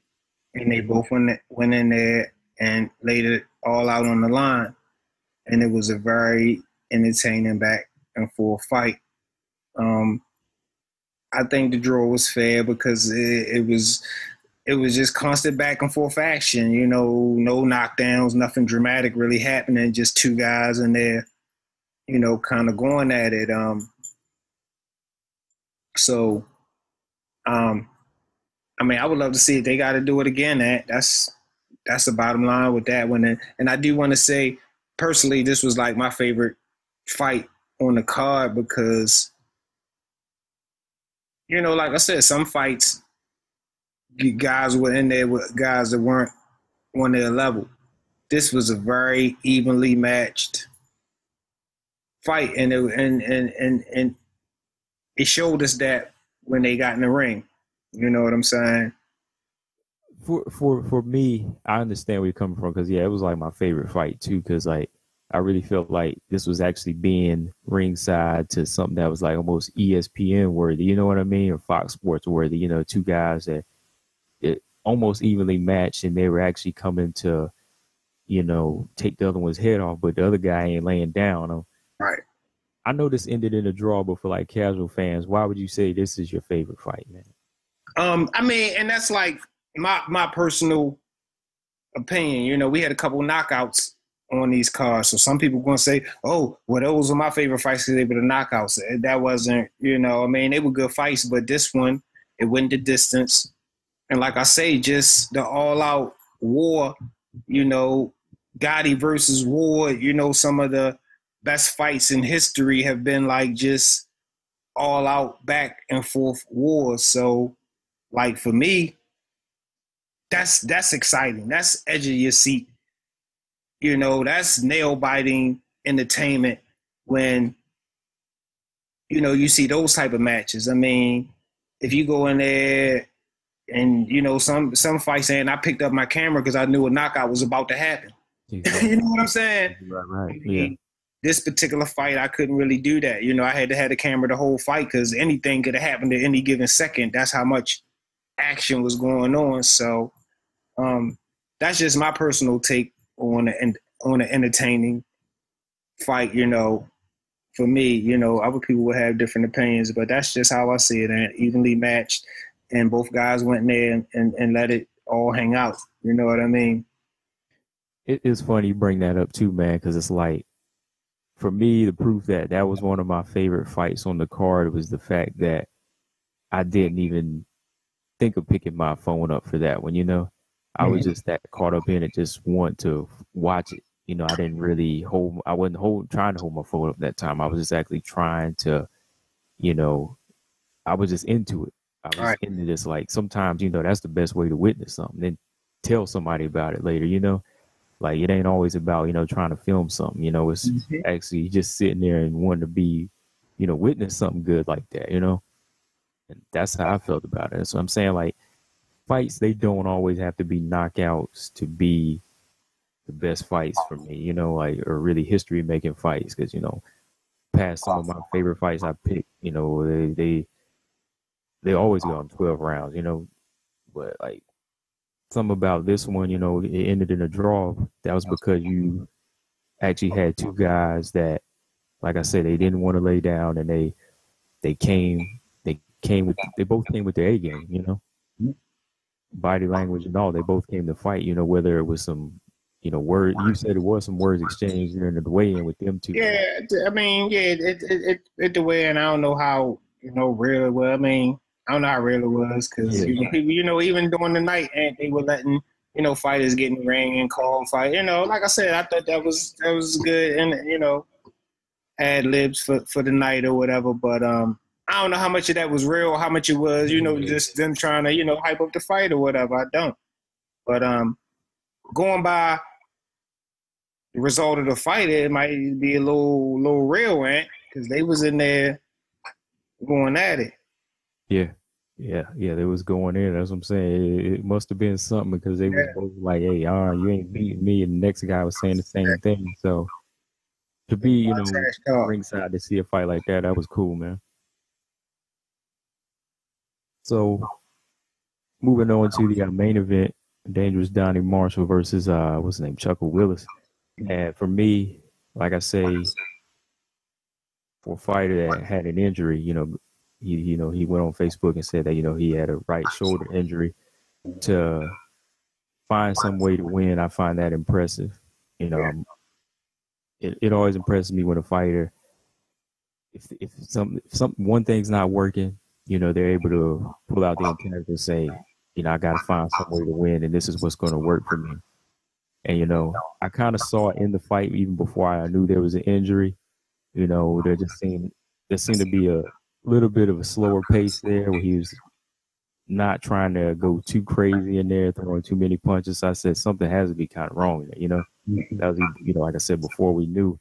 and they both went in there and laid it all out on the line. And it was a very entertaining back and forth fight. I think the draw was fair because it was just constant back and forth action. No knockdowns, nothing dramatic really happening. Just two guys in there, kind of going at it. I mean, I would love to see if they got to do it again. That's the bottom line with that one. And I do want to say, personally, this was like my favorite fight on the card because, like I said, some fights, guys were in there with guys that weren't on their level. This was a very evenly matched fight, and it showed us that when they got in the ring. You know what I'm saying? For me, I understand where you're coming from because it was like my favorite fight too. Because like I really felt like this was actually being ringside to something that was like almost ESPN worthy. You know what I mean? Or Fox Sports worthy. Two guys that it almost evenly matched, and they were actually coming to, take the other one's head off, but the other guy ain't laying down. Right. I know this ended in a draw, but for like casual fans, why would you say this is your favorite fight, man? I mean, and that's like my personal opinion. We had a couple knockouts on these cards, so some people going to say, "Oh, well, those are my favorite fights because they were the knockouts." That wasn't, I mean, they were good fights, but this one, it went the distance, and like I say, just the all-out war, Gotti versus Ward, you know, some of the best fights in history have been like just all out back and forth wars. So like for me, that's exciting. That's edge of your seat. You know, that's nail biting entertainment when, you know, you see those type of matches. I mean, if you go in there and, you know, some fights, and I picked up my camera because I knew a knockout was about to happen. Exactly. You know what I'm saying? Right. I mean, this particular fight, I couldn't really do that. You know, I had to have the camera the whole fight because anything could have happened at any given second. That's how much action was going on. So that's just my personal take on an entertaining fight. You know, for me, you know, other people would have different opinions, but that's just how I see it. And evenly matched, and both guys went in there and let it all hang out. You know what I mean? It is funny you bring that up too, man, because it's like, for me, the proof that that was one of my favorite fights on the card was the fact that I didn't even think of picking my phone up for that one, you know? I was just that caught up in it, just want to watch it. You know, I didn't really trying to hold my phone up that time. I was just actually trying to, you know, I was just into it. I was into this, like, sometimes, you know, that's the best way to witness something. Then tell somebody about it later, you know? Like, it ain't always about, you know, trying to film something, you know, it's actually just sitting there and wanting to be, you know, witness something good like that, you know? And that's how I felt about it. So I'm saying, like, fights, they don't always have to be knockouts to be the best fights for me, you know, like, or really history making fights. Because, you know, past some of my favorite fights I picked, you know, they always go on 12 rounds, you know, but like, something about this one, you know, it ended in a draw. That was because you actually had two guys that, like I said, they didn't want to lay down, and they both came with their A game, you know, body language and all. They both came to fight, you know, whether it was some, you know, word. You said it was some words exchanged during the weigh-in with them two. Yeah, I mean, yeah, it the weigh-in. I don't know how, you know, real it was. I mean, I don't know how real it was because you know, people, you know, even during the night, and they were letting, you know, fighters get in the ring and call fight. You know, like I said, I thought that was good, and you know, ad libs for the night or whatever. But I don't know how much of that was real, how much it was, you know, just them trying to, you know, hype up the fight or whatever. I don't. But going by the result of the fight, it might be a little real, man, because they was in there going at it. Yeah, they was going in. That's what I'm saying. It must have been something because they was both like, "Hey, you ain't beating me," and the next guy was saying the same thing. So to be, you know, ringside to see a fight like that was cool, man. So moving on to the main event, Dangerous Donnie Marshall versus what's his name, Chuckle Willis. And for me, like I say, for a fighter that had an injury, you know, he went on Facebook and said that, you know, he had a right shoulder injury. To find some way to win, I find that impressive. You know, it always impresses me when a fighter, if one thing's not working, you know, they're able to pull out the intent and say, you know, I got to find some way to win, and this is what's going to work for me. And, you know, I kind of saw it in the fight even before I knew there was an injury. You know, there seemed to be a little bit of a slower pace there where he was not trying to go too crazy in there, throwing too many punches. So I said something has to be kind of wrong there, you know. That was, you know, like I said before, we knew.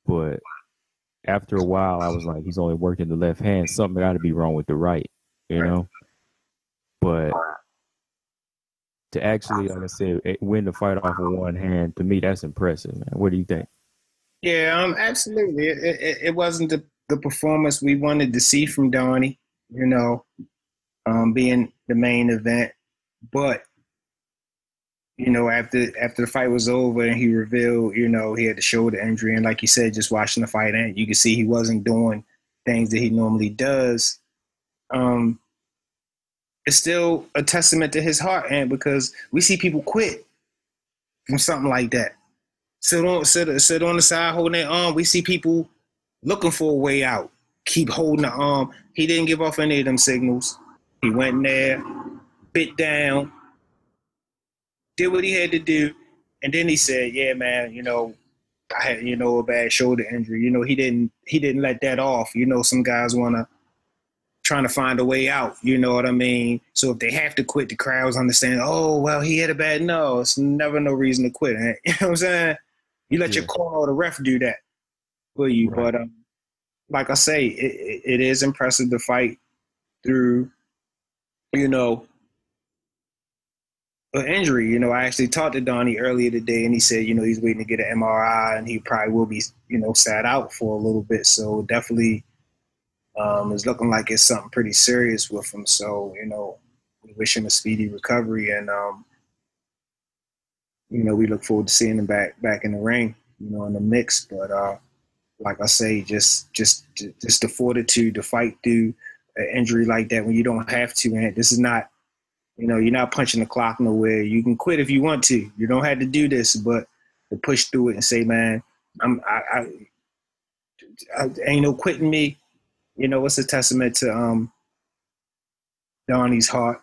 But after a while, I was like, he's only working the left hand. Something got to be wrong with the right, you know. But to actually, like I said, win the fight off of one hand, to me, that's impressive, man. What do you think? Yeah, absolutely. It wasn't the performance we wanted to see from Donnie, you know, being the main event. But, you know, after the fight was over and he revealed, you know, he had the shoulder injury. And like you said, just watching the fight, and you could see he wasn't doing things that he normally does. It's still a testament to his heart, and because we see people quit from something like that. Sit on the side holding their arm. We see people looking for a way out. Keep holding the arm. He didn't give off any of them signals. He went in there, bit down, did what he had to do, And then he said, yeah, man, I had, a bad shoulder injury. He didn't let that off. Some guys trying to find a way out. You know what I mean? So if they have to quit, the crowds understand, oh, well, he had a bad, no, it's never no reason to quit. Eh? You know what I'm saying? You let your corner or the ref do that for you. Right. But like I say, it is impressive to fight through, an injury. I actually talked to Donnie earlier today, and he said, he's waiting to get an MRI, and he probably will be, sat out for a little bit. So definitely it's looking like it's something pretty serious with him. So, we wish him a speedy recovery, and, we look forward to seeing him back in the ring, in the mix. But like I say, just the fortitude to fight through an injury like that when you don't have to. And this is not, you're not punching the clock nowhere. You can quit if you want to. You don't have to do this, but to push through it and say, man, I ain't no quitting me. It's a testament to Donnie's heart,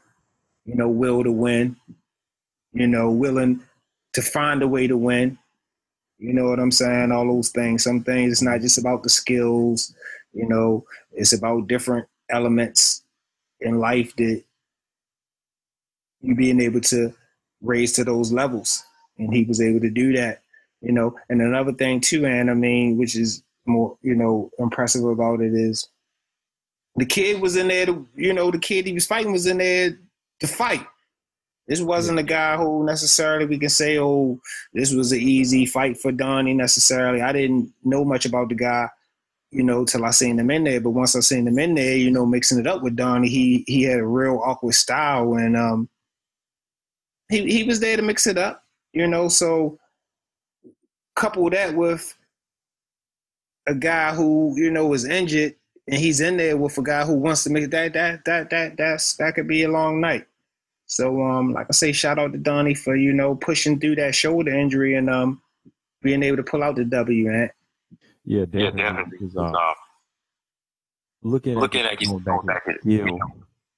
will to win, willing to find a way to win. You know what I'm saying? All those things. Some things, it's not just about the skills, it's about different elements in life that you being able to raise to those levels. And he was able to do that, And another thing too, and I mean, which is more, impressive about it is the kid was in there the kid he was fighting was in there to fight. This wasn't a guy who necessarily we can say, oh, this was an easy fight for Donnie necessarily. I didn't know much about the guy, till I seen him in there. But once I seen him in there, mixing it up with Donnie, he had a real awkward style, and he was there to mix it up, So couple that with a guy who was injured, and he's in there with a guy who wants to make that could be a long night. So, like I say, shout out to Donnie for, pushing through that shoulder injury and being able to pull out the W, man. Yeah, definitely. Looking at going back at skill,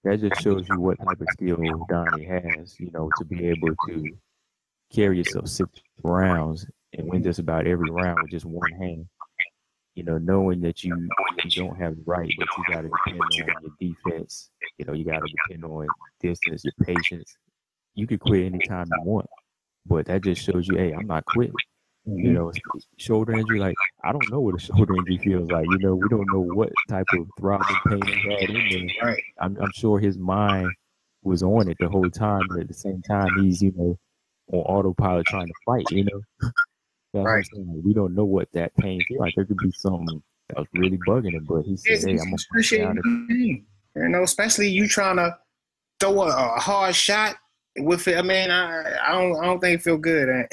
that just shows you what type of skill Donnie has, to be able to carry yourself 6 rounds and win just about every round with just one hand. Knowing that you don't have the right, but you got to depend on your defense. You got to depend on distance, your patience. You could quit anytime you want, but that just shows you, hey, I'm not quitting. Shoulder injury, like, I don't know what a shoulder injury feels like. We don't know what type of throbbing pain he had in there. Right. I'm sure his mind was on it the whole time, but at the same time, he's, on autopilot trying to fight, That's right. Like, we don't know what that pain feels like. There could be something that was really bugging him, but he said, hey, I'm going to appreciate it. Especially you trying to throw a hard shot with it. I mean, I don't think it feel good. I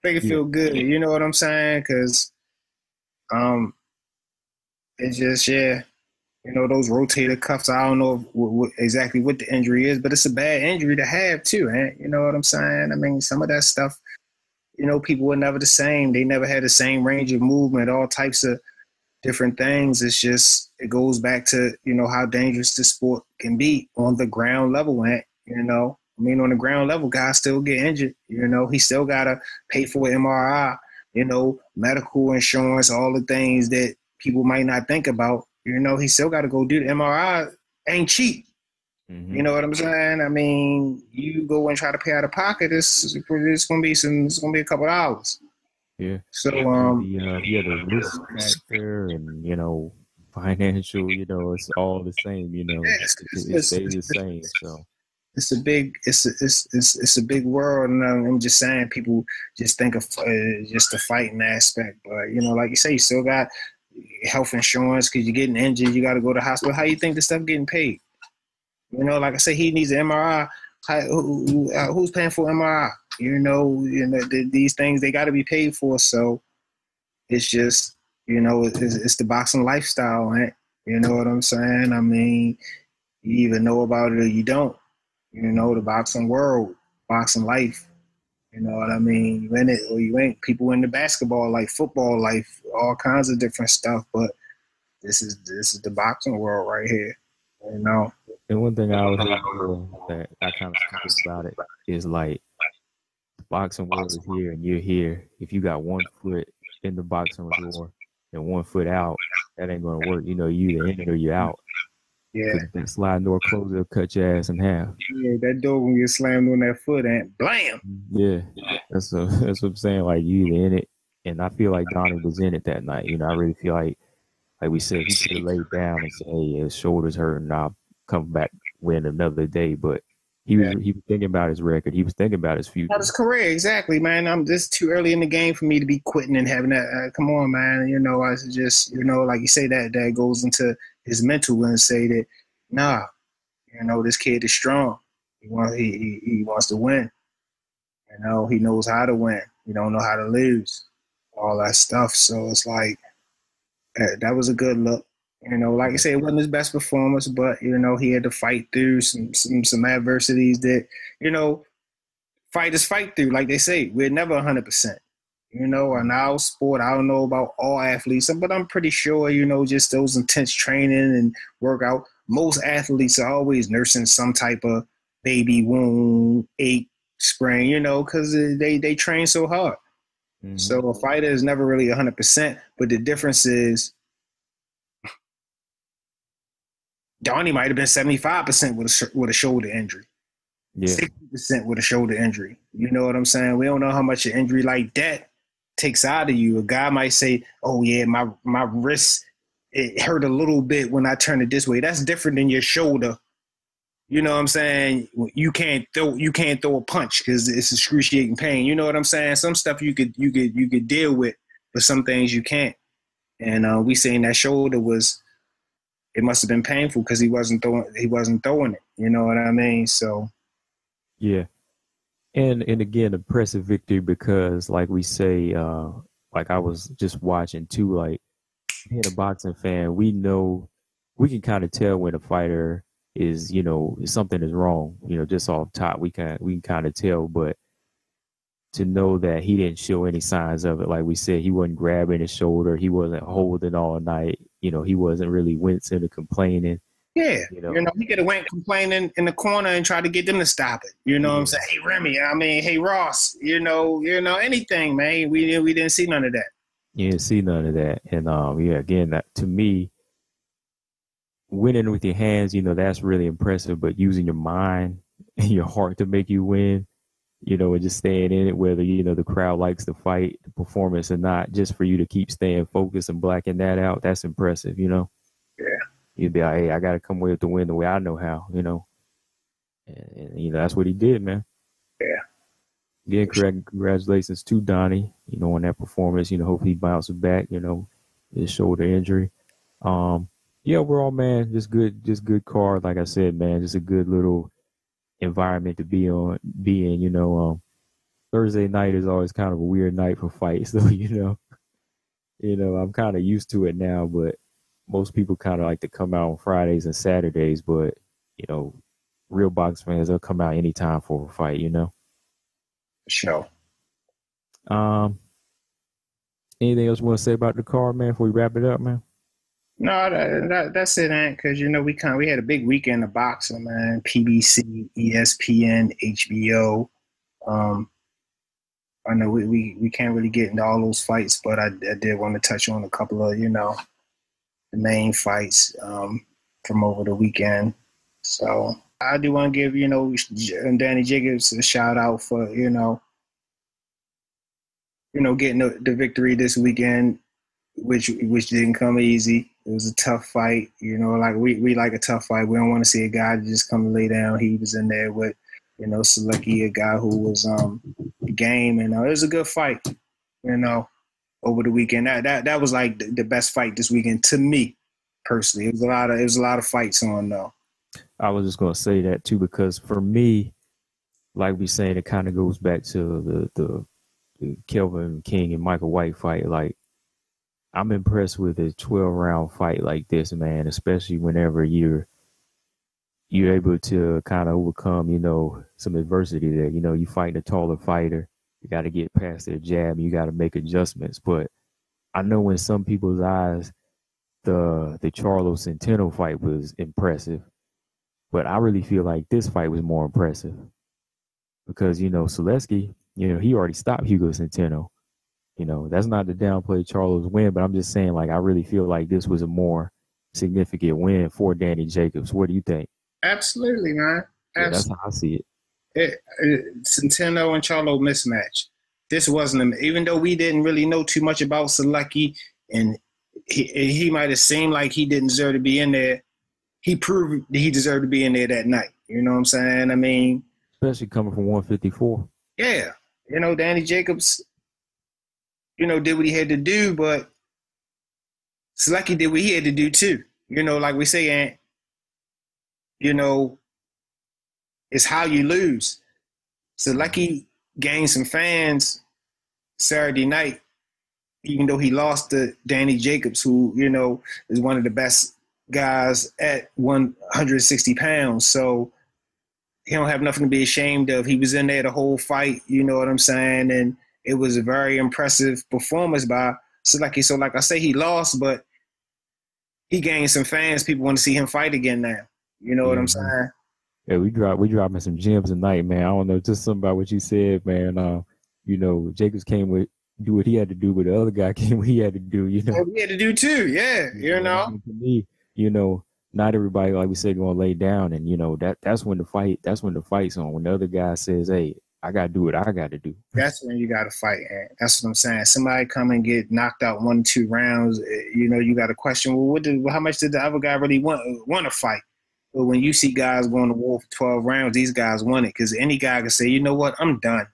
think it feel good. You know what I'm saying? Because it's just, those rotator cuffs, I don't know exactly what the injury is, but it's a bad injury to have too, man. You know what I'm saying? I mean, some of that stuff, people were never the same. They never had the same range of movement, all types of different things. It's just, it goes back to, how dangerous this sport can be on the ground level, man. I mean, on the ground level, guys still get injured. He still got to pay for an MRI, medical insurance, all the things that people might not think about. He still got to go do the MRI. Ain't cheap. Mm-hmm. You know what I'm saying? I mean, you go and try to pay out of pocket, it's gonna be a couple of hours. Yeah. So the risk factor and financial, it's all the same. It stays the same. So it's a big world, and I'm just saying people just think of just the fighting aspect, but like you say, you still got health insurance because you're getting injured, you got to go to the hospital. How you think this stuff getting paid? Like I say, he needs an MRI. Who's paying for MRI? These things, they got to be paid for. So it's just, it's the boxing lifestyle, right? You know what I'm saying? I mean, you either know about it or you don't. The boxing world, boxing life. You know what I mean? You in it or you ain't. People in the basketball life, football life, all kinds of different stuff. But this is the boxing world right here. And one thing I always hear that I kind of think about it is like boxing world is here and you're here. If you got one foot in the boxing door and one foot out, that ain't gonna work. You either in it or you're out. Yeah. Because that sliding door closes, it'll cut your ass in half. Yeah, that door when you slammed on that foot and blam. Yeah, that's what I'm saying. Like you either in it, and I feel like Donnie was in it that night. I really feel like we said, he could have laid down and said, "Hey, his shoulder's hurting. I'll come back win another day." But he was thinking about his record. He was thinking about his future. That was correct, exactly, man. I'm just too early in the game for me to be quitting and having that. Come on, man. I just, like you say, that goes into his mental and say that, nah, this kid is strong. He wants to win. He knows how to win. He don't know how to lose. All that stuff. So it's like that was a good look. Like I say, it wasn't his best performance, but he had to fight through some adversities that fighters fight through. Like they say, we're never 100%. In our sport, I don't know about all athletes, but I'm pretty sure just those intense training and workout. Most athletes are always nursing some type of baby wound, ache, sprain, because they train so hard. Mm-hmm. So a fighter is never really 100%, but the difference is Donnie might have been 75% with a shoulder injury, 60% with a shoulder injury. You know what I'm saying? We don't know how much an injury like that takes out of you. A guy might say, "Oh yeah, my wrist, it hurt a little bit when I turned it this way." That's different than your shoulder. You know what I'm saying? You can't throw a punch because it's excruciating pain. You know what I'm saying? Some stuff you could deal with, but some things you can't. And we saying that shoulder it must have been painful because he wasn't throwing it. You know what I mean? So yeah. And again, impressive victory because, like we say, like I was just watching too, like being a boxing fan, we can kind of tell when a fighter is, something is wrong, just off top. We can kind of tell, but to know that he didn't show any signs of it, like we said, he wasn't grabbing his shoulder, he wasn't holding all night, he wasn't really wincing or complaining. Yeah, he could have went complaining in the corner and tried to get them to stop it. You know what I'm saying? Hey, Remy, hey, Ross, anything, man. We didn't see none of that. You didn't see none of that. And, again, that, to me, winning with your hands, that's really impressive, but using your mind and your heart to make you win, and just staying in it, whether, the crowd likes the fight, the performance or not, just for you to keep staying focused and blacking that out, that's impressive, Yeah. You'd be like, hey, I got to come with the win the way I know how, And that's what he did, man. Yeah. Again, congratulations to Donnie, on that performance. Hopefully he bounces back, his shoulder injury. Overall, man, just good card. Like I said, man, just a good little environment to be in. Thursday night is always kind of a weird night for fights, so I'm kind of used to it now, but most people kind of like to come out on Fridays and Saturdays, but real box fans, they'll come out anytime for a fight, Sure. Anything else you want to say about the card, man, before we wrap it up, man? No, that's it, man. Because we had a big weekend of boxing, man. PBC, ESPN, HBO. I know we can't really get into all those fights, but I did want to touch on a couple of the main fights from over the weekend. So I do want to give Danny Jacobs a shout out for getting the victory this weekend, which didn't come easy. It was a tough fight. Like we like a tough fight. We don't want to see a guy just come lay down. He was in there with Selecki, a guy who was game, and it was a good fight. Over the weekend, that was like the best fight this weekend to me personally. It was a lot of fights on though. I was just gonna say that too, because for me, like we saying, it kind of goes back to the Kelvin King and Michael White fight. Like, I'm impressed with a 12-round fight like this, man, especially whenever you're able to kind of overcome, some adversity there. You fighting a taller fighter, you got to get past their jab, you got to make adjustments. But I know in some people's eyes, the Charlo Centeno fight was impressive, but I really feel like this fight was more impressive because, Selesky, You know, he already stopped Hugo Centeno. You know, that's not to downplay Charlo's win, but I'm just saying, like, I really feel like this was a more significant win for Danny Jacobs. What do you think? Absolutely, man. Yeah, that's how I see it. Centeno and Charlo mismatch. This wasn't him. Even though we didn't really know too much about Selecki, and he might have seemed like he didn't deserve to be in there, he proved that he deserved to be in there that night. You know what I'm saying? I mean, especially coming from 154. Yeah. You know, Danny Jacobs, you know, did what he had to do, but Selecki did what he had to do too. You know, like we say, Ant, you know, it's how you lose. Selecki gained some fans Saturday night, even though he lost to Danny Jacobs, who, you know, is one of the best guys at 160 pounds. So he don't have nothing to be ashamed of. He was in there the whole fight, you know what I'm saying? And it was a very impressive performance by Selecki. So like I say, he lost, but he gained some fans. People want to see him fight again now. You know what I'm saying? Yeah, we dropping some gems tonight, man. I don't know, just something about what you said, man. You know, Jacobs came with do what he had to do, but the other guy came what he had to do, you know. What he had to do too, yeah. You know. To me, you know, not everybody, like we said, gonna lay down, and you know that's when the fight's on. When the other guy says, "Hey, I gotta do what I gotta do," that's when you gotta fight. And that's what I'm saying. Somebody come and get knocked out 1 or 2 rounds, you know, you got to question. Well, how much did the other guy really want to fight? But when you see guys going to war for 12 rounds, these guys want it because any guy can say, you know what, I'm done.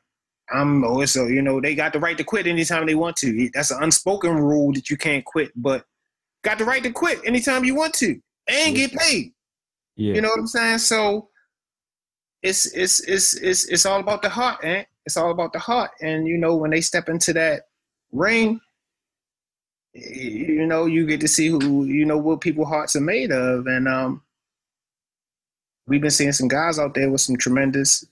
So you know they got the right to quit anytime they want to. That's an unspoken rule that you can't quit, but got the right to quit anytime you want to and get paid. Yeah. You know what I'm saying? So it's all about the heart, man. It's all about the heart. And you know, when they step into that ring, you know, you get to see who, you know, what people's hearts are made of. And we've been seeing some guys out there with some tremendous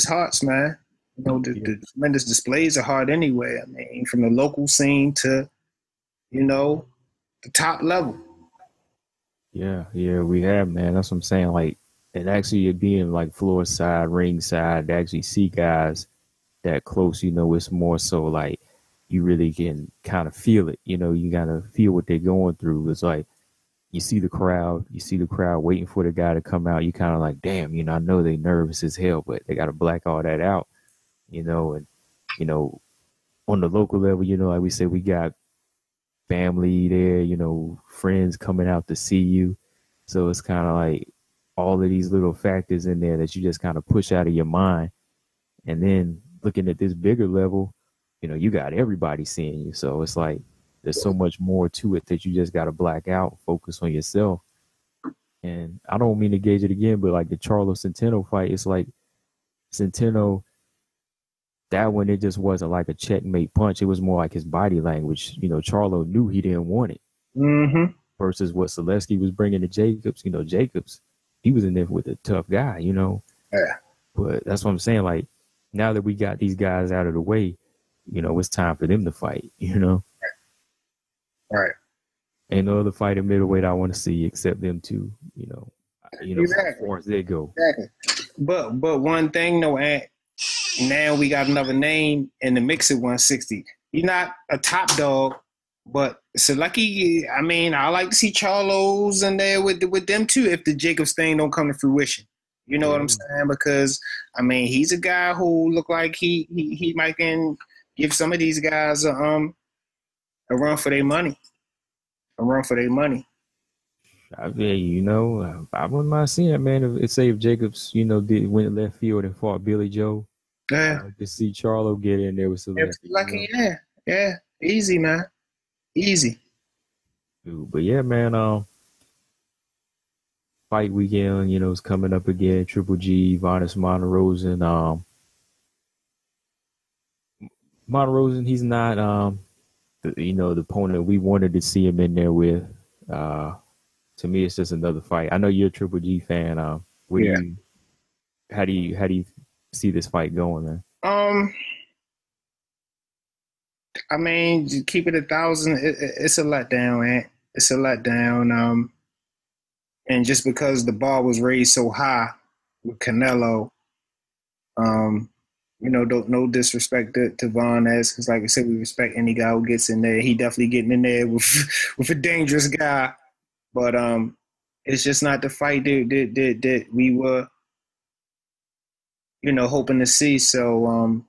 hearts, man. You know, the tremendous displays are hard anyway. I mean, from the local scene to, you know, the top level. Yeah, we have, man. That's what I'm saying. Like, and actually being like floor side, ring side, to actually see guys that close, you know, it's more so like you really can kind of feel it. You know, you gotta feel what they're going through. It's like you see the crowd waiting for the guy to come out. You kind of like, damn, you know, I know they nervous as hell, but they gotta black all that out, you know. And you know, on the local level, you know, like we said, we got family there, you know, friends coming out to see you. So it's kind of like all of these little factors in there that you just kind of push out of your mind. And then looking at this bigger level, you know, you got everybody seeing you. So it's like there's so much more to it that you just got to black out, focus on yourself. And I don't mean to gauge it again, but like the Charlo Centeno fight, it's like Centeno, that one, it just wasn't like a checkmate punch. It was more like his body language. You know, Charlo knew he didn't want it. Mm-hmm. Versus what Zaleski was bringing to Jacobs. You know, Jacobs, he was in there with a tough guy, you know. Yeah. But that's what I'm saying. Like, now that we got these guys out of the way, you know, it's time for them to fight, you know. Right. Ain't no other fight in middleweight I want to see except them two, you know, exactly. As far as they go. Exactly. But one thing, though, Ant, now we got another name in the mix at 160. You're not a top dog, but Selecki, I mean, I like to see Charlos in there with them too if the Jacobs thing don't come to fruition. You know what I'm saying? Because, I mean, he's a guy who look like he might can give some of these guys a run for their money. A run for their money. I mean, you know, I wouldn't mind seeing that, man. If Jacobs, you know, went left field and fought Billy Joe. Yeah. To see Charlo get in there with Selecki. Lucky, you know? Yeah. Easy, man. Easy. Dude, but yeah, man, fight weekend, you know, is coming up again. Triple G, Vanes Monterosen. Monterosen, he's not, the opponent we wanted to see him in there with. To me, it's just another fight. I know you're a Triple G fan. How do you see this fight going, man? I mean, just keep it 1,000. It's a letdown, man. It's a letdown. And just because the bar was raised so high with Canelo, Don't no disrespect to Von Ness, because like I said, we respect any guy who gets in there. He definitely getting in there with with a dangerous guy, but it's just not the fight that we were, hoping to see. So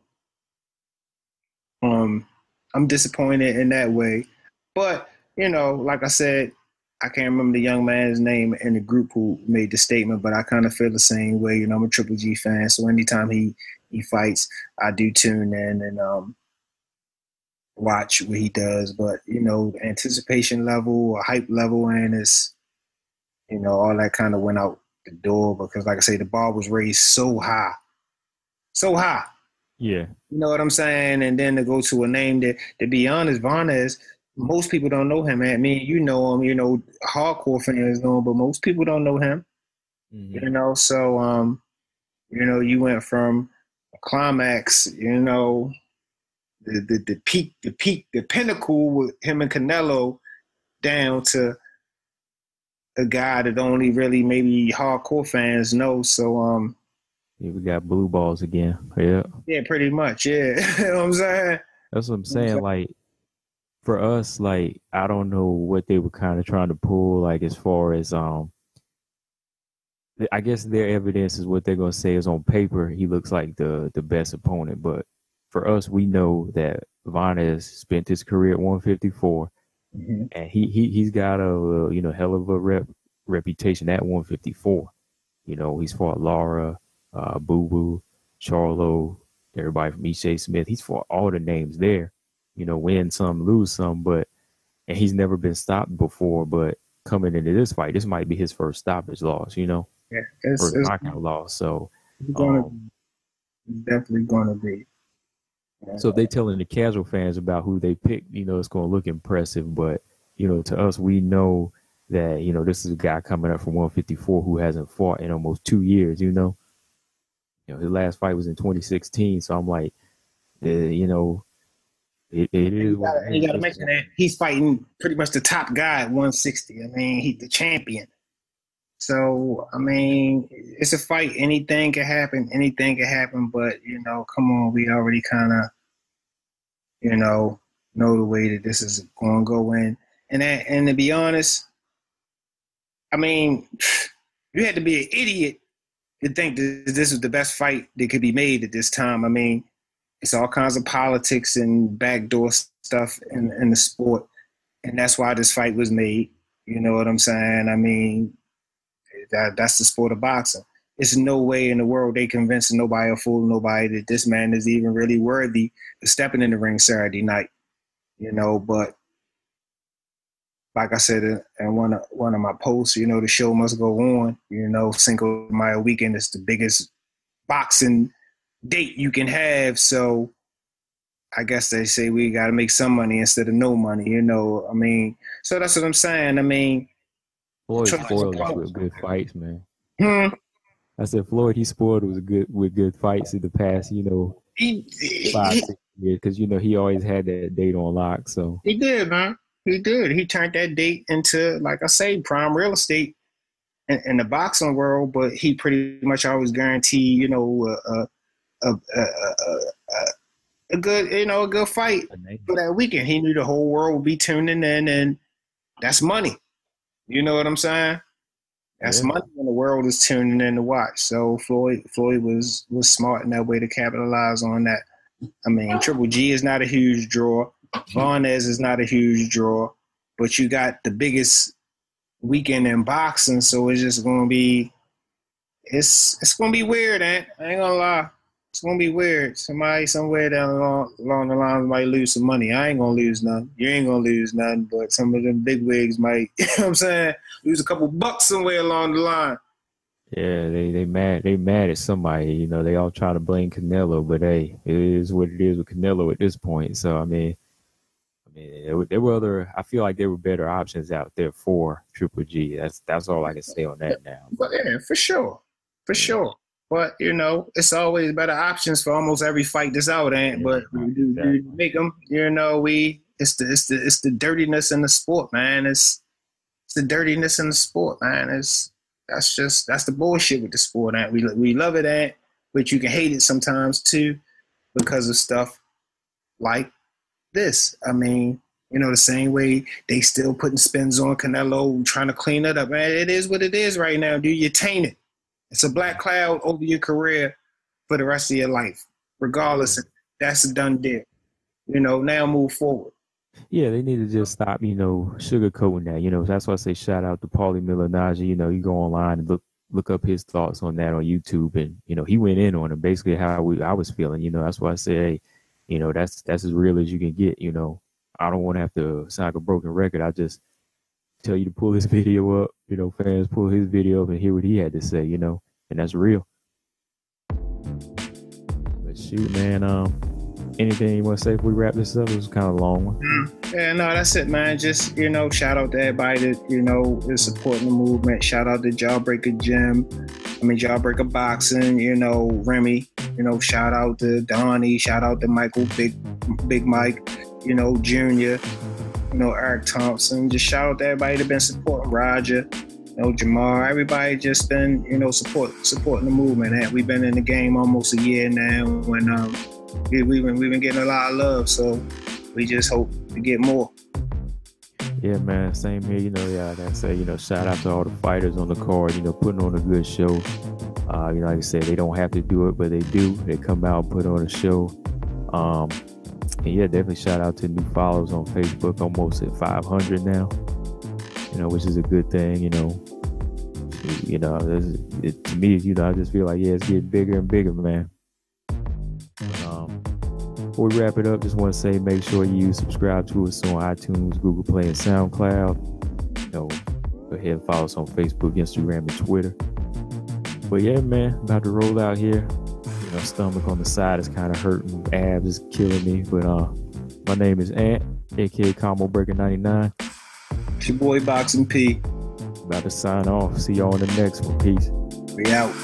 I'm disappointed in that way. But like I said, I can't remember the young man's name in the group who made the statement, but I kind of feel the same way. I'm a Triple G fan, so anytime he fights, I do tune in and watch what he does. But the anticipation level or hype level, and it's all that kind of went out the door because, like I say, the bar was raised so high, so high. Yeah. You know what I'm saying? And then to go to a name that, to be honest, Varnes, most people don't know him. I mean, you know him, hardcore fans know him, but most people don't know him. Mm-hmm. So you went from a climax, the peak, the pinnacle with him and Canelo down to a guy that only really maybe hardcore fans know. So Yeah, we got blue balls again. Yeah. yeah, pretty much. Yeah. You know what I'm saying? That's what I'm saying. Like, for us, like, I don't know what they were kind of trying to pull, like, as far as I guess their evidence is what they're gonna say is on paper. He looks like the best opponent, but for us, we know that Varnes spent his career at 154, Mm-hmm. and he's got a hell of a reputation at 154. He's fought Lara, Boo Boo, Charlo, everybody from Ishe Smith. He's fought all the names there. Win some, lose some, and he's never been stopped before. But coming into this fight, this might be his first stoppage loss. Yeah, it's first knockout loss. So, gonna definitely gonna be. so if they telling the casual fans about who they picked, it's going to look impressive. But to us, we know that this is a guy coming up from 154 who hasn't fought in almost 2 years. His last fight was in 2016. So I'm like, it is. You got to mention that he's fighting pretty much the top guy at 160. I mean, he's the champion. So, I mean, it's a fight. Anything can happen. Anything can happen. But, come on, we already kind of, know the way that this is going to go in. And to be honest, I mean, you had to be an idiot to think that this was the best fight that could be made at this time. I mean, it's all kinds of politics and backdoor stuff in the sport. And that's why this fight was made. You know what I'm saying? I mean, that's the sport of boxing. There's no way in the world they convincing nobody or fooling nobody that this man is even really worthy of stepping in the ring Saturday night. But like I said in one of my posts, the show must go on. Cinco de Mayo weekend is the biggest boxing date you can have. So I guess they say we got to make some money instead of no money. I mean, so that's what I'm saying. I mean, Floyd spoiled us with good fights, man. I said Floyd, he spoiled us with good fights in the past, 5, 6 years, because he always had that date on lock. So he did, man. He did. He turned that date into, like I say, prime real estate in the boxing world. But he pretty much always guaranteed, a good, a good fight for that weekend. He knew the whole world would be tuning in, and that's money. You know what I'm saying? That's money when the world is tuning in to watch. So Floyd was smart in that way to capitalize on that. I mean, Triple G is not a huge draw. Varnes is not a huge draw. But you got the biggest weekend in boxing, so it's just gonna be it's gonna be weird, I ain't gonna lie. It's gonna be weird. Somebody somewhere down along the lines might lose some money. I ain't gonna lose nothing. You ain't gonna lose nothing, but some of them big wigs might, you know what I'm saying, lose a couple bucks somewhere along the line. Yeah, they mad at somebody. They all try to blame Canelo, but hey, it is what it is with Canelo at this point. So I mean, there were other. I feel like there were better options out there for Triple G. That's all I can say on that now. But yeah, for sure. But it's always better options for almost every fight that's out, but we do make them. It's the dirtiness in the sport, man. It's the dirtiness in the sport, man. That's the bullshit with the sport, we love it, but you can hate it sometimes too. because of stuff like this. I mean, you know, the same way they still putting spins on Canelo, trying to clean it up. Man, it is what it is right now, dude. You taint it. It's a black cloud over your career for the rest of your life. Regardless, that's a done deal. You know, now move forward. Yeah, they need to just stop, sugarcoating that. That's why I say shout out to Paulie Malignaggi. You go online and look up his thoughts on that on YouTube, and he went in on it, basically how I was feeling. That's why I say, hey, that's as real as you can get. I don't want to have to sound like a broken record. I just tell you to pull his video up. Fans pull his video up and hear what he had to say. And that's real. But shoot, man. Anything you want to say before we wrap this up? It was kind of a long one. Yeah, no, that's it, man. Just, shout out to everybody that, is supporting the movement. Shout out to Jawbreaker Jawbreaker Boxing, Remy, shout out to Donnie, shout out to Michael, Big Mike, Junior, Eric Thompson. Just shout out to everybody that been supporting Roger, Jamar. Everybody just been, supporting the movement. And we've been in the game almost a year now, and we've been getting a lot of love, so we just hope to get more. Yeah, man, same here. Like I say, shout out to all the fighters on the card, putting on a good show. Like I said, they don't have to do it, but they do. They come out and put on a show. And yeah, definitely shout out to new followers on Facebook, almost at 500 now, which is a good thing, to me, I just feel like, yeah, it's getting bigger and bigger, man. Before we wrap it up, just want to say, make sure you subscribe to us on iTunes, Google Play, and SoundCloud. Go ahead and follow us on Facebook, Instagram, and Twitter. But yeah, man, about to roll out here. Stomach on the side is kind of hurting. Abs is killing me. But my name is Ant, aka Combo Breaker 99. It's your boy Boxing P. About to sign off. See y'all on the next one. Peace. We out.